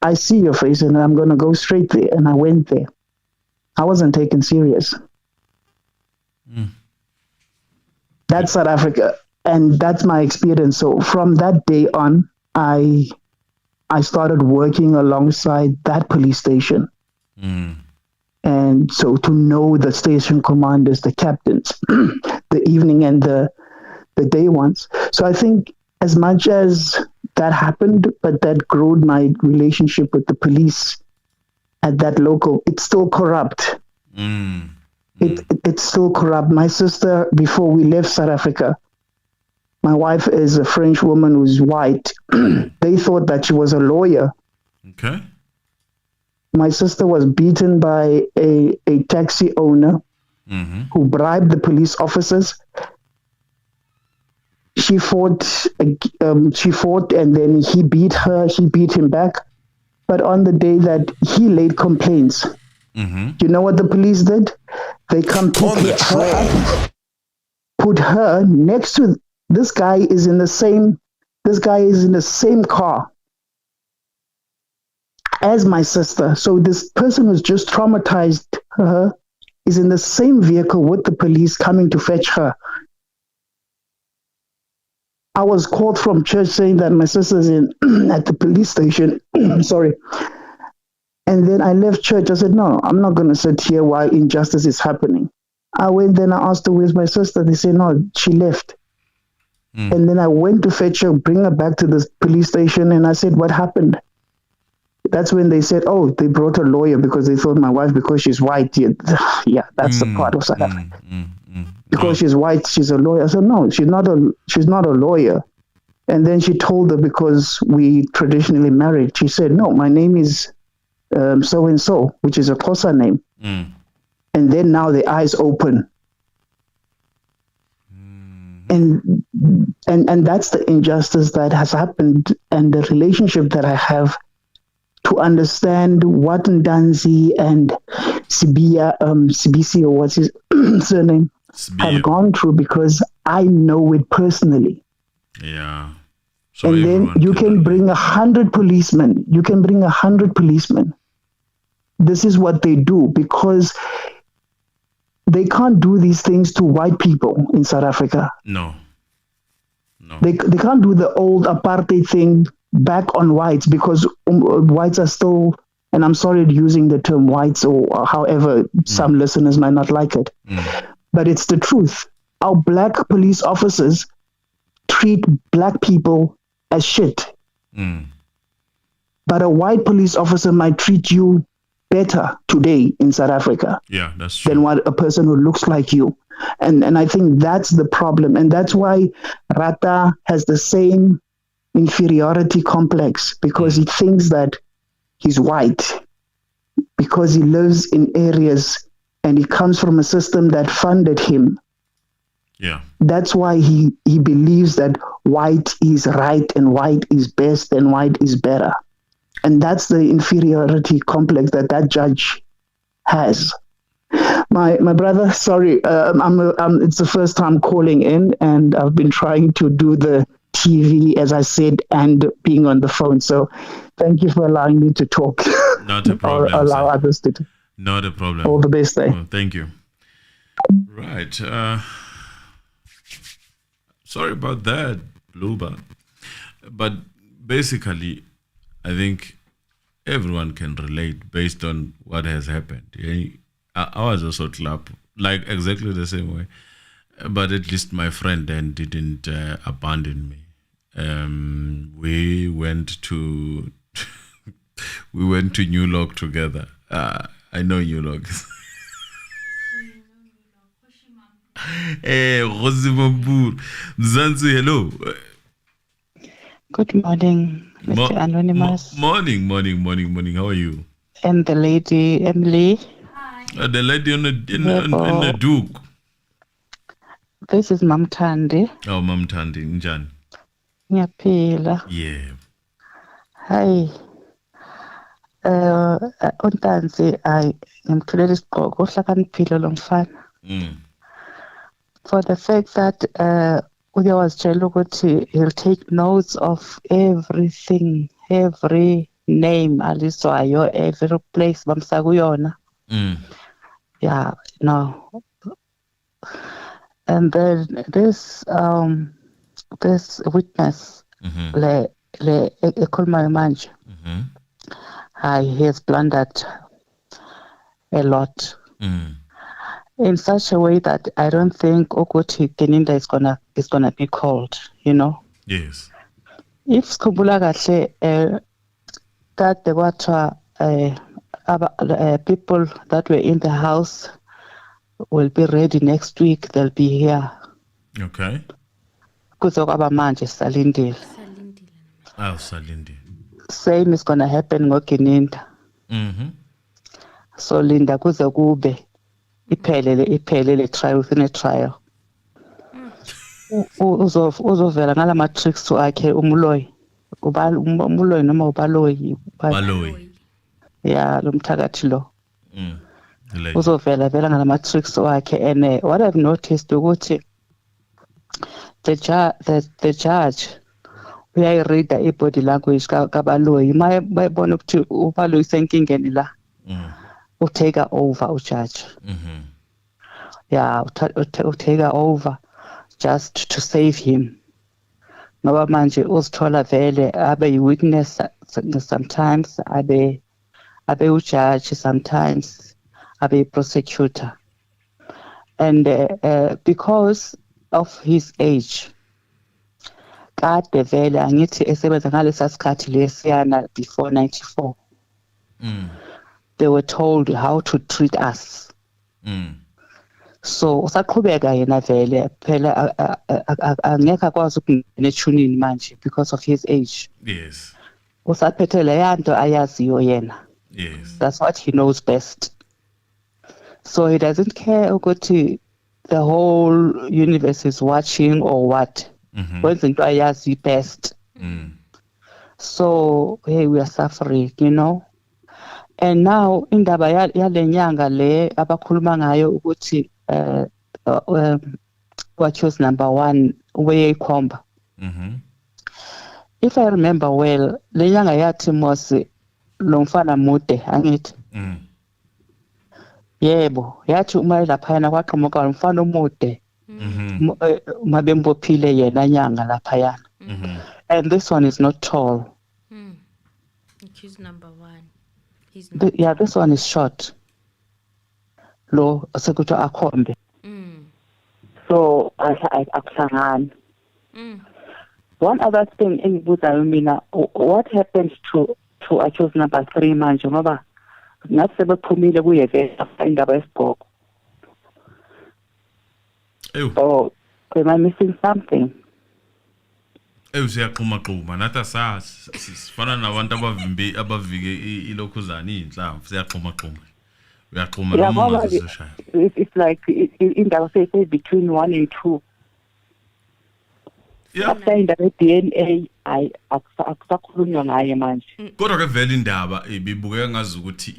"I see your face and I'm going to go straight there." And I went there. I wasn't taken serious. That's South Africa. And that's my experience. So from that day on, I started working alongside that police station. And so to know the station commanders, the captains, the evening and the day ones. So I think as much as that happened, but that grew my relationship with the police at that local, it's still corrupt. It's still corrupt. My sister, before we left South Africa, my wife is a French woman who's white. They thought that she was a lawyer. Okay. My sister was beaten by a taxi owner who bribed the police officers. She fought, and then he beat her. She beat him back. But on the day that he laid complaints, you know what the police did? They come pick her up, put her next to. This guy is in the same car as my sister. So this person who's just traumatized her is in the same vehicle with the police coming to fetch her. I was called from church saying that my sister's at the police station. Sorry. And then I left church. I said, "No, I'm not going to sit here while injustice is happening." I went then I asked her, "Where's my sister?" They said, "No, she left." And then I went to fetch her, bring her back to the police station, and I said, "What happened?" That's when they said, "Oh, they brought a lawyer because they thought my wife, because she's white." Yeah, that's the part of South Africa. Because she's white, she's a lawyer. I said, "No, she's not a lawyer." And then she told her, because we traditionally married, she said, "No, my name is so and so," which is a Xhosa name. And then now the eyes open. And that's the injustice that has happened, and the relationship that I have to understand what Ndanzi and Sibisi, or what's his surname, have gone through, because I know it personally. Yeah. So and then you can bring 100 policemen. You can bring 100 policemen. This is what they do, because they can't do these things to white people in South Africa. No. They can't do the old apartheid thing back on whites, because whites are still, and I'm sorry using the term whites, or however some listeners might not like it, but it's the truth. Our black police officers treat black people as shit. But a white police officer might treat you better today in South Africa that's true. than what a person who looks like you. And I think that's the problem. And that's why Rata has the same inferiority complex, because he thinks that he's white, because he lives in areas and he comes from a system that funded him. Yeah. That's why he believes that white is right and white is best and white is better. And that's the inferiority complex that judge has. My brother, sorry, it's the first time calling in, and I've been trying to do the TV, as I said, and being on the phone. So thank you for allowing me to talk. Not a problem. Or allow others to. Not a problem. All the best, eh? Oh, thank you. Right. Sorry about that, Blueba. But basically, I think everyone can relate based on what has happened. I was also clap, like exactly the same way. But at least my friend then didn't abandon me. We went to New York together. I know New York. Hey, Mzansi, hello. Good morning, Mr. Anonymous. Morning. How are you? And the lady, Emily. The lady in the Duke. This is Mam Tandi. Oh, Mam Tandi, Njan. Ngiyaphila. Yeah. Hi. Untanzi, ngimthulela isigqoko uhlakaniphile lo mfana. For the fact that uye wazitshela ukuthi he'll take notes of everything, every name alizwayo, every place bamsa kuyona. Yeah, no. And then this witness, le ekhuluma manje, he has blundered a lot. In such a way that I don't think Okuti Keninda is gonna be called, you know. Yes. If Skubula kahle that there were people that were in the house will be ready next week, they'll be here. Okay. Kuzokwaba manje salindile. Oh, salindile. Same is gonna happen ngoKeninda. So Linda kuze kube iphelele trial within a trial. Uzovela ngala matrix akhe umuloyi. Umuloyi noma ubaloyi. Baloyi. Yeah, lo mthakathi lo. Uzovela ngala matrix akhe. And what I've noticed ukuthi the judge uyayiread i-body language kabaloyi. Mayibona ukuthi ubaloyi senkingeni la. Will take her over, judge. Yeah, will take her over just to save him. Ngoba manje uzithola vele abe witness sometimes, abe judge sometimes, abe prosecutor. And because of his age, kade vele angithi esebenza ngalesa sikhathi lesiyana before 94. They were told how to treat us. So usaqhubeka yena vele phela angeke akwazi ukungena ethunini manje because of his age. Yes. Usaphethe le yanto ayaziyo yena. Yes. That's what he knows best. So he doesn't care ukuthi the whole universe is watching or what. Wenza into ayazi best. So hey, we are suffering, you know. And now indaba yale nyanga le abakhuluma ngayo ukuthi accused number 1 uyeyikhomba. If I remember well, le nyanga yathi Mosi lo mfana mude angithi. Yebo, yathi uma lapha yana kwaqhamuka umfana omude. Mabembophile yena nyanga lapha yana. And this one is not tall. Accused number 1. Yeah, this one is short. Lo sekuthi akhombe. So akuhlangani. One other thing engibuzayo mina, what happens to accused number 3 manje ngoba ngathi sebephumile kuye ke indaba yesigogo. Oh, am I missing something? Siyaqhuma nathi sifana nabantu abavike ilokhuzana inhlamvu siyaqhuma uyaqhuma noma ungazoshaya. It's like indaba say between 1 and 2. Yeah. Saying that DNA akusakhulunywa ngaye manje. Kodwa ke vele indaba ibibukeka ngazi ukuthi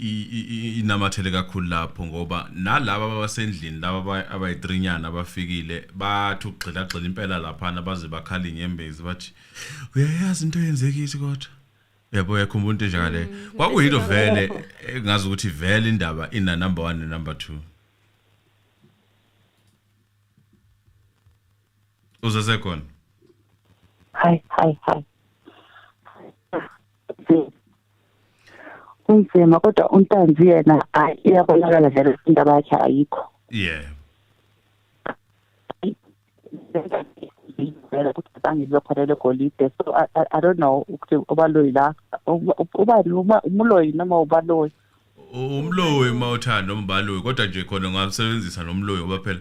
inamathele kakhulu lapho ngoba nalabo abasendlini laba abayi3nyana abafikile bathi ugxila impela lapha baze bakhala inyembezi bathi uyayazi into yenzekile kodwa yabo yakhumbula into njengale kwakuyilo vele ngazi ukuthi vele indaba ina number 1 and number 2. Uzasekhona Hi. Unzima kodwa untanzi yena iyabonakala vele indaba yakhe ayikho. Yeah. So I don't know ukuthi ubaloyi la umuloyi noma ubaloyi. Umloyi mawuthanda umbaloyi kodwa nje khona ngasebenzisa nomloyi ngoba phela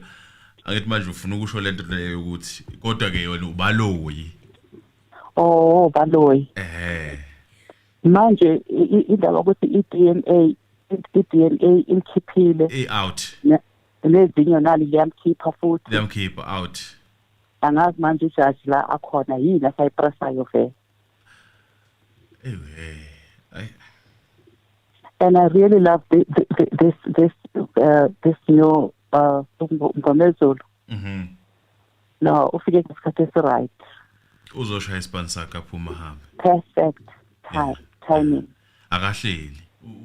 angithi manje ufuna ukusho lento leyo ukuthi kodwa ke yona ubaloyi. Oh, baloyi. Manje indaba ukuthi iDNA inkhiphile out. Nezinyo nali liyamkhipha futhi. Liyamkhipha out. Angazi manje ijudge la akhona yini asayipressayo vele. And I really love this new Mngomezulu. No, ufike ngesikhathi right. Uzoshaya ispansa kaphuma hambe. Perfect timing. Akahleli.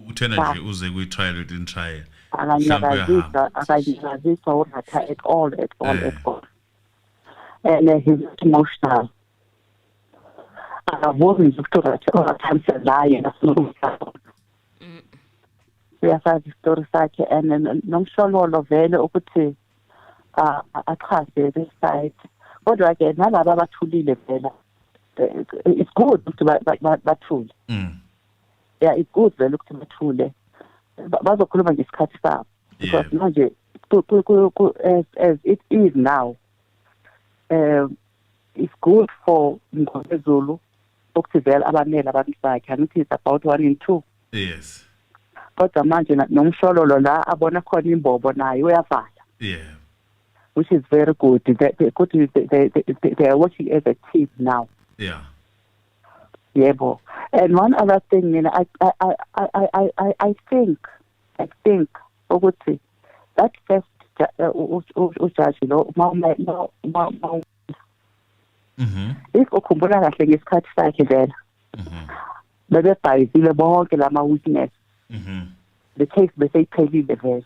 Uthena nje uze kuyi-trial within trial. Akanyakaziswa uratha at all. And he's emotional. Akavuzi nje ukuthi uratha mselaye nasinokuzakho. Uyasazi istori sakhe and nomshololo vele ukuthi achaze this side. Kodwa ke nalabo abathulile vela it's good ukuthi bathule. Yeah, it's good vele ukuthi bathule bazokhuluma ngesikhathi sabo because manje as it is now it's good for Mngomezulu ukuthi vele abamele abantu bakhe angithi it's about 1 and 2. Yes. Kodwa manje nomshololo la abona khona imbobo nayo uyavala. Yeah. Which is very good. They are working as a team now. Yeah. Yebo. And one other thing, I think ukuthi that first judge if ukhumbula kahle ngesikhathi sakhe vela bebebhayizile bonke lama witness the case beseyiphelile vela.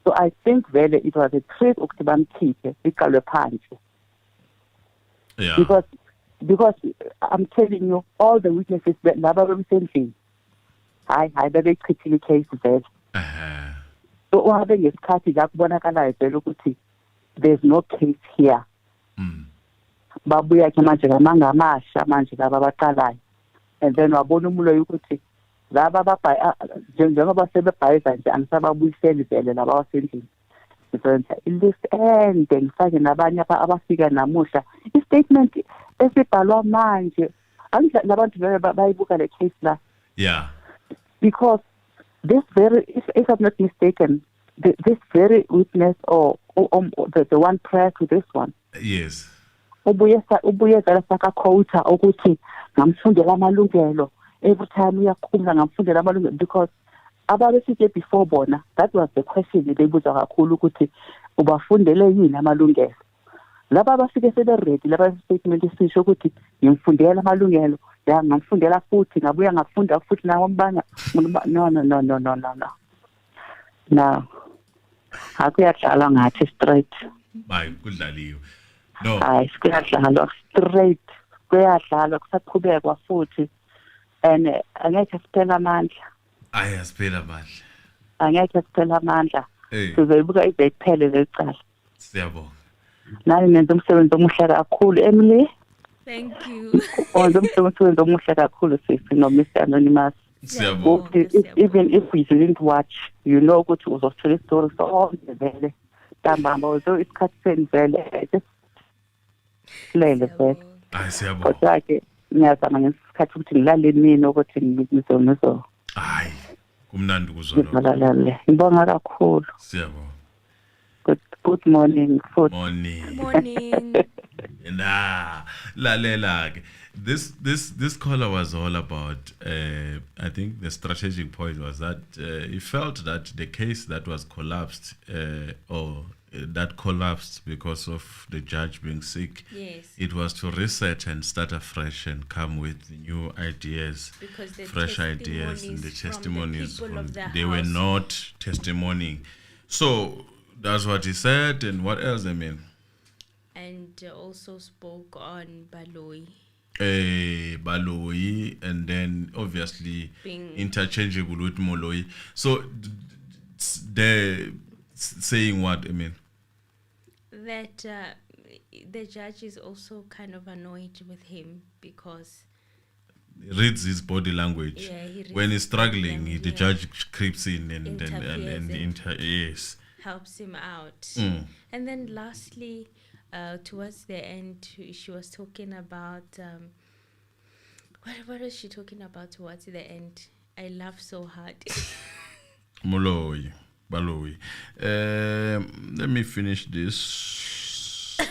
So I think vele it was a trick ukuthi bamkhiphe iqalwe phansi. Yeah. Because I'm telling you all the witnesses that laba bemsendlini hayi bebechithile case vele. So uhambe ngesikhathi la kubonakalayo vele ukuthi there's no case here. Babuya ke manje ngamangamasha manje laba baqalayo and then wabona umuloyi ukuthi laba njengoba sebebhayiza nje angisababuyiseli vele laba wasendlini. Ngizoyenza ilist ende ngifake nabanye abafika namuhla istatement esibhalwa manje labantu vele bayibuka le case la. Yeah. Because this very if I'm not mistaken this very witness or the one prior to this one. Yes. Ubuye vele sakakhowutha ukuthi ngamfundela amalungelo every time uyakhumula ngamfundela amalungelo because ababesike before bona that was the question bebuza kakhulu ukuthi ubafundele yini amalungelo. Laba abafike sebe ready laba statement isisho ukuthi ngimfundela amalungelo ya ngamfundela futhi ngabuya ngafunda futhi nawo mbanga no akuyadlala ngathi straight bye kudlaliwe no hayi kuyadlala straight kuyadlala kusaqhubekwa futhi and angeke siphela amandla ayasiphela amandla angeke siphela amandla sizoyibuka ize iphele lecala. Siyabonga nani nenza umsebenzi omuhle kakhulu Emily. Thank you. Umsebenzi omuhle kakhulu sisi no Mr. Anonymous. Even if we didn't watch, you know, ukuthi uzothola isitori sonke vele ntambama although isikhathi vele just silele vele. Kodwa-ke ngiyazama ngesikhathi ukuthi ngilale mina ukuthi ngizo hayi kumnandi kuzona ngibonga kakhulu. Siyabonga. Good morning. Morning. Lalela. This caller was all about. I think the strategic point was that he felt that the case that was collapsed, or that collapsed because of the judge being sick. Yes. It was to reset and start afresh and come with new ideas, fresh ideas, and the testimonies they were not testimonying. So that's what he said, and what else? I mean, and also spoke on Baloi. Baloi, and then obviously interchangeable with Moloi. So they're saying what? I mean, that the judge is also kind of annoyed with him because he reads his body language. Yeah, when he's struggling, the judge creeps in and yes, helps him out. And then lastly, towards the end, she was talking about what was she talking about towards the end? I laugh so hard. Moloi. Baloi. Let me finish this.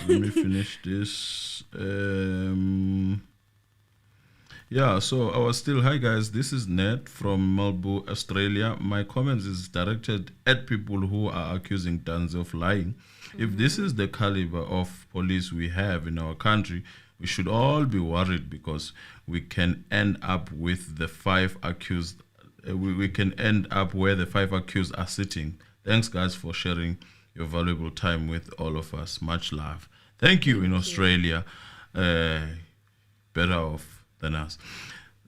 Yeah, so I was still, hi guys, this is Ned from Melbourne, Australia. My comments is directed at people who are accusing Tanzi of lying. If this is the caliber of police we have in our country, we should all be worried because we can end up with the 5 accused. We can end up where the 5 accused are sitting. Thanks, guys, for sharing your valuable time with all of us. Much love. Thank you in Australia. Better off than us.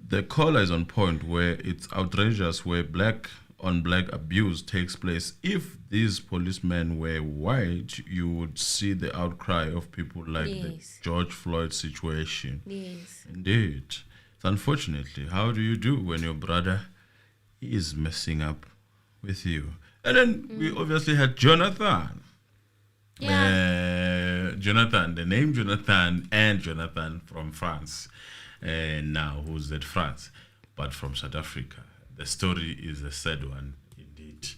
The caller is on point where it's outrageous where black on black abuse takes place. If these policemen were white, you would see the outcry of people like the George Floyd situation. Yes. Indeed. It's unfortunately, how do you do when your brother is messing up with you? And then we obviously had Jonathan. Yeah. Jonathan, the name Jonathan and Jonathan from France. Now, who's that France? But from South Africa. The story is a sad one, indeed.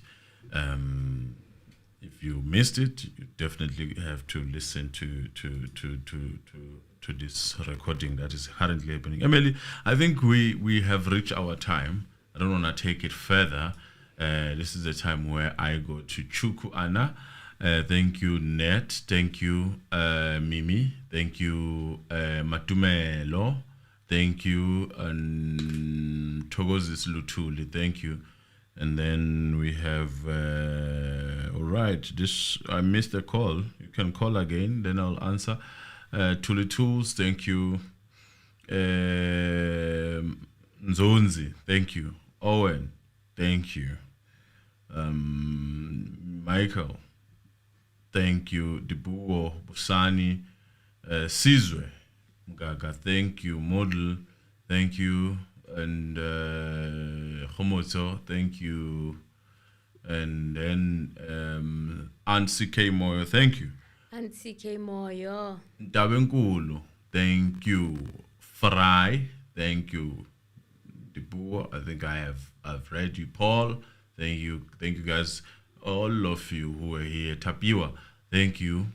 If you missed it, you definitely have to listen to this recording that is currently happening. Emily, I think we have reached our time. I don't want to take it further. This is the time where I go to Chuku Anna. Thank you, Ned. Thank you, Mimi. Thank you, Matumelo. Thank you, and Togozis Lutuli. Thank you. And then we have, all right, this, I missed a call. You can call again, then I'll answer. Tuli Tools, thank you. Nzonzi, thank you. Owen, thank you. Michael, thank you. Dibuo, Busani, Sizwe, Gaga, thank you. Model, thank you. And Homoto, thank you. And then Aunt CK Moyo, thank you. Aunt CK Moyo. Dabenkulu, thank you. Fry, thank you. Dibuo, I think I've read you. Paul, thank you guys, all of you who are here. Tapiwa, thank you.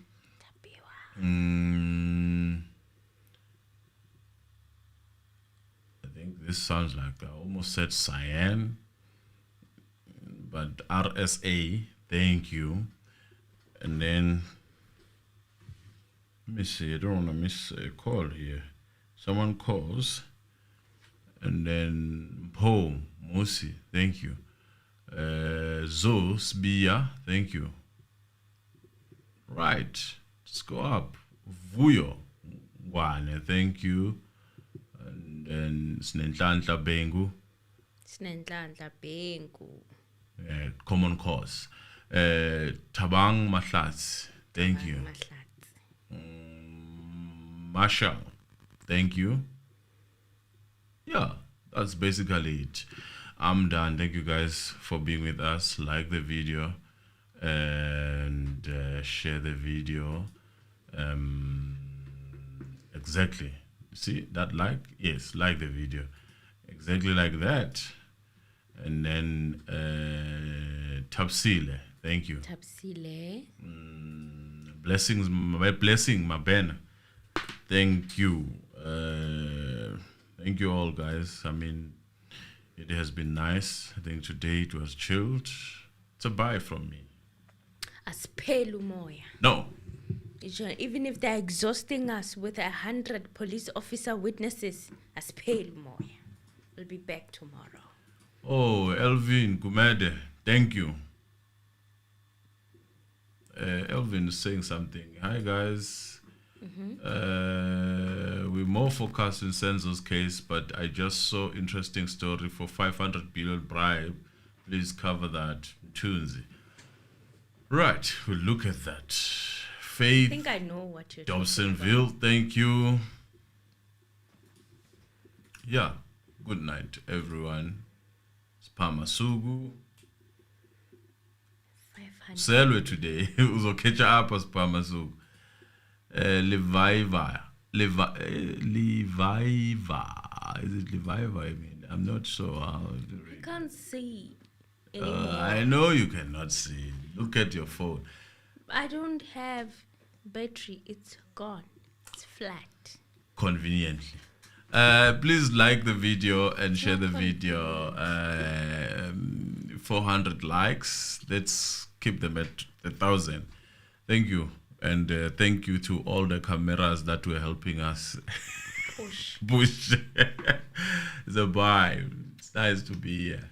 I think this sounds like I almost said cyan, but RSA, thank you. And then let me see, I don't want to miss a call here. Someone calls, and then Po Mosi, thank you. Zo Sbia, thank you. Right, let's go up. Vuyo Wane, thank you. And then Snentlantla Bengu. Snentlantla Bengu. Common cause. Tabang Mahlats, thank you. Marshall, thank you. Yeah, that's basically it. I'm done. Thank you guys for being with us. Like the video and share the video. Exactly. See that like? Yes, like the video. Exactly like that. And then Tapsile. Thank you. Tapsile. Blessings, blessing, Mabena. Thank you. Thank you all, guys. I mean, it has been nice. I think today it was chilled. It's a bye from me. Asiphelile umoya. No. Even if they're exhausting us with 100 police officer witnesses, asiphelile umoya. We'll be back tomorrow. Oh, Elvin Kumede, thank you. Elvin is saying something. Hi, guys. We're more focused in Senzo's case, but I just saw interesting story for 500 billion bribe. Please cover that. Tunzi. Right, we'll look at that. Faith. I think I know what you're Dobsonville, thank you. Yeah, good night, everyone. Spamasugu. Selwe today. Uzokecha apa Spamasugu. Leviva. Is it Leviva? I mean, I'm not sure how to read. I can't see anymore. I know you cannot see. Look at your phone. I don't have battery. It's gone. It's flat. Conveniently. Please like the video and share the video. 400 likes. Let's keep them at 1,000. Thank you. And thank you to all the cameras that were helping us push. The vibe. It's nice to be here.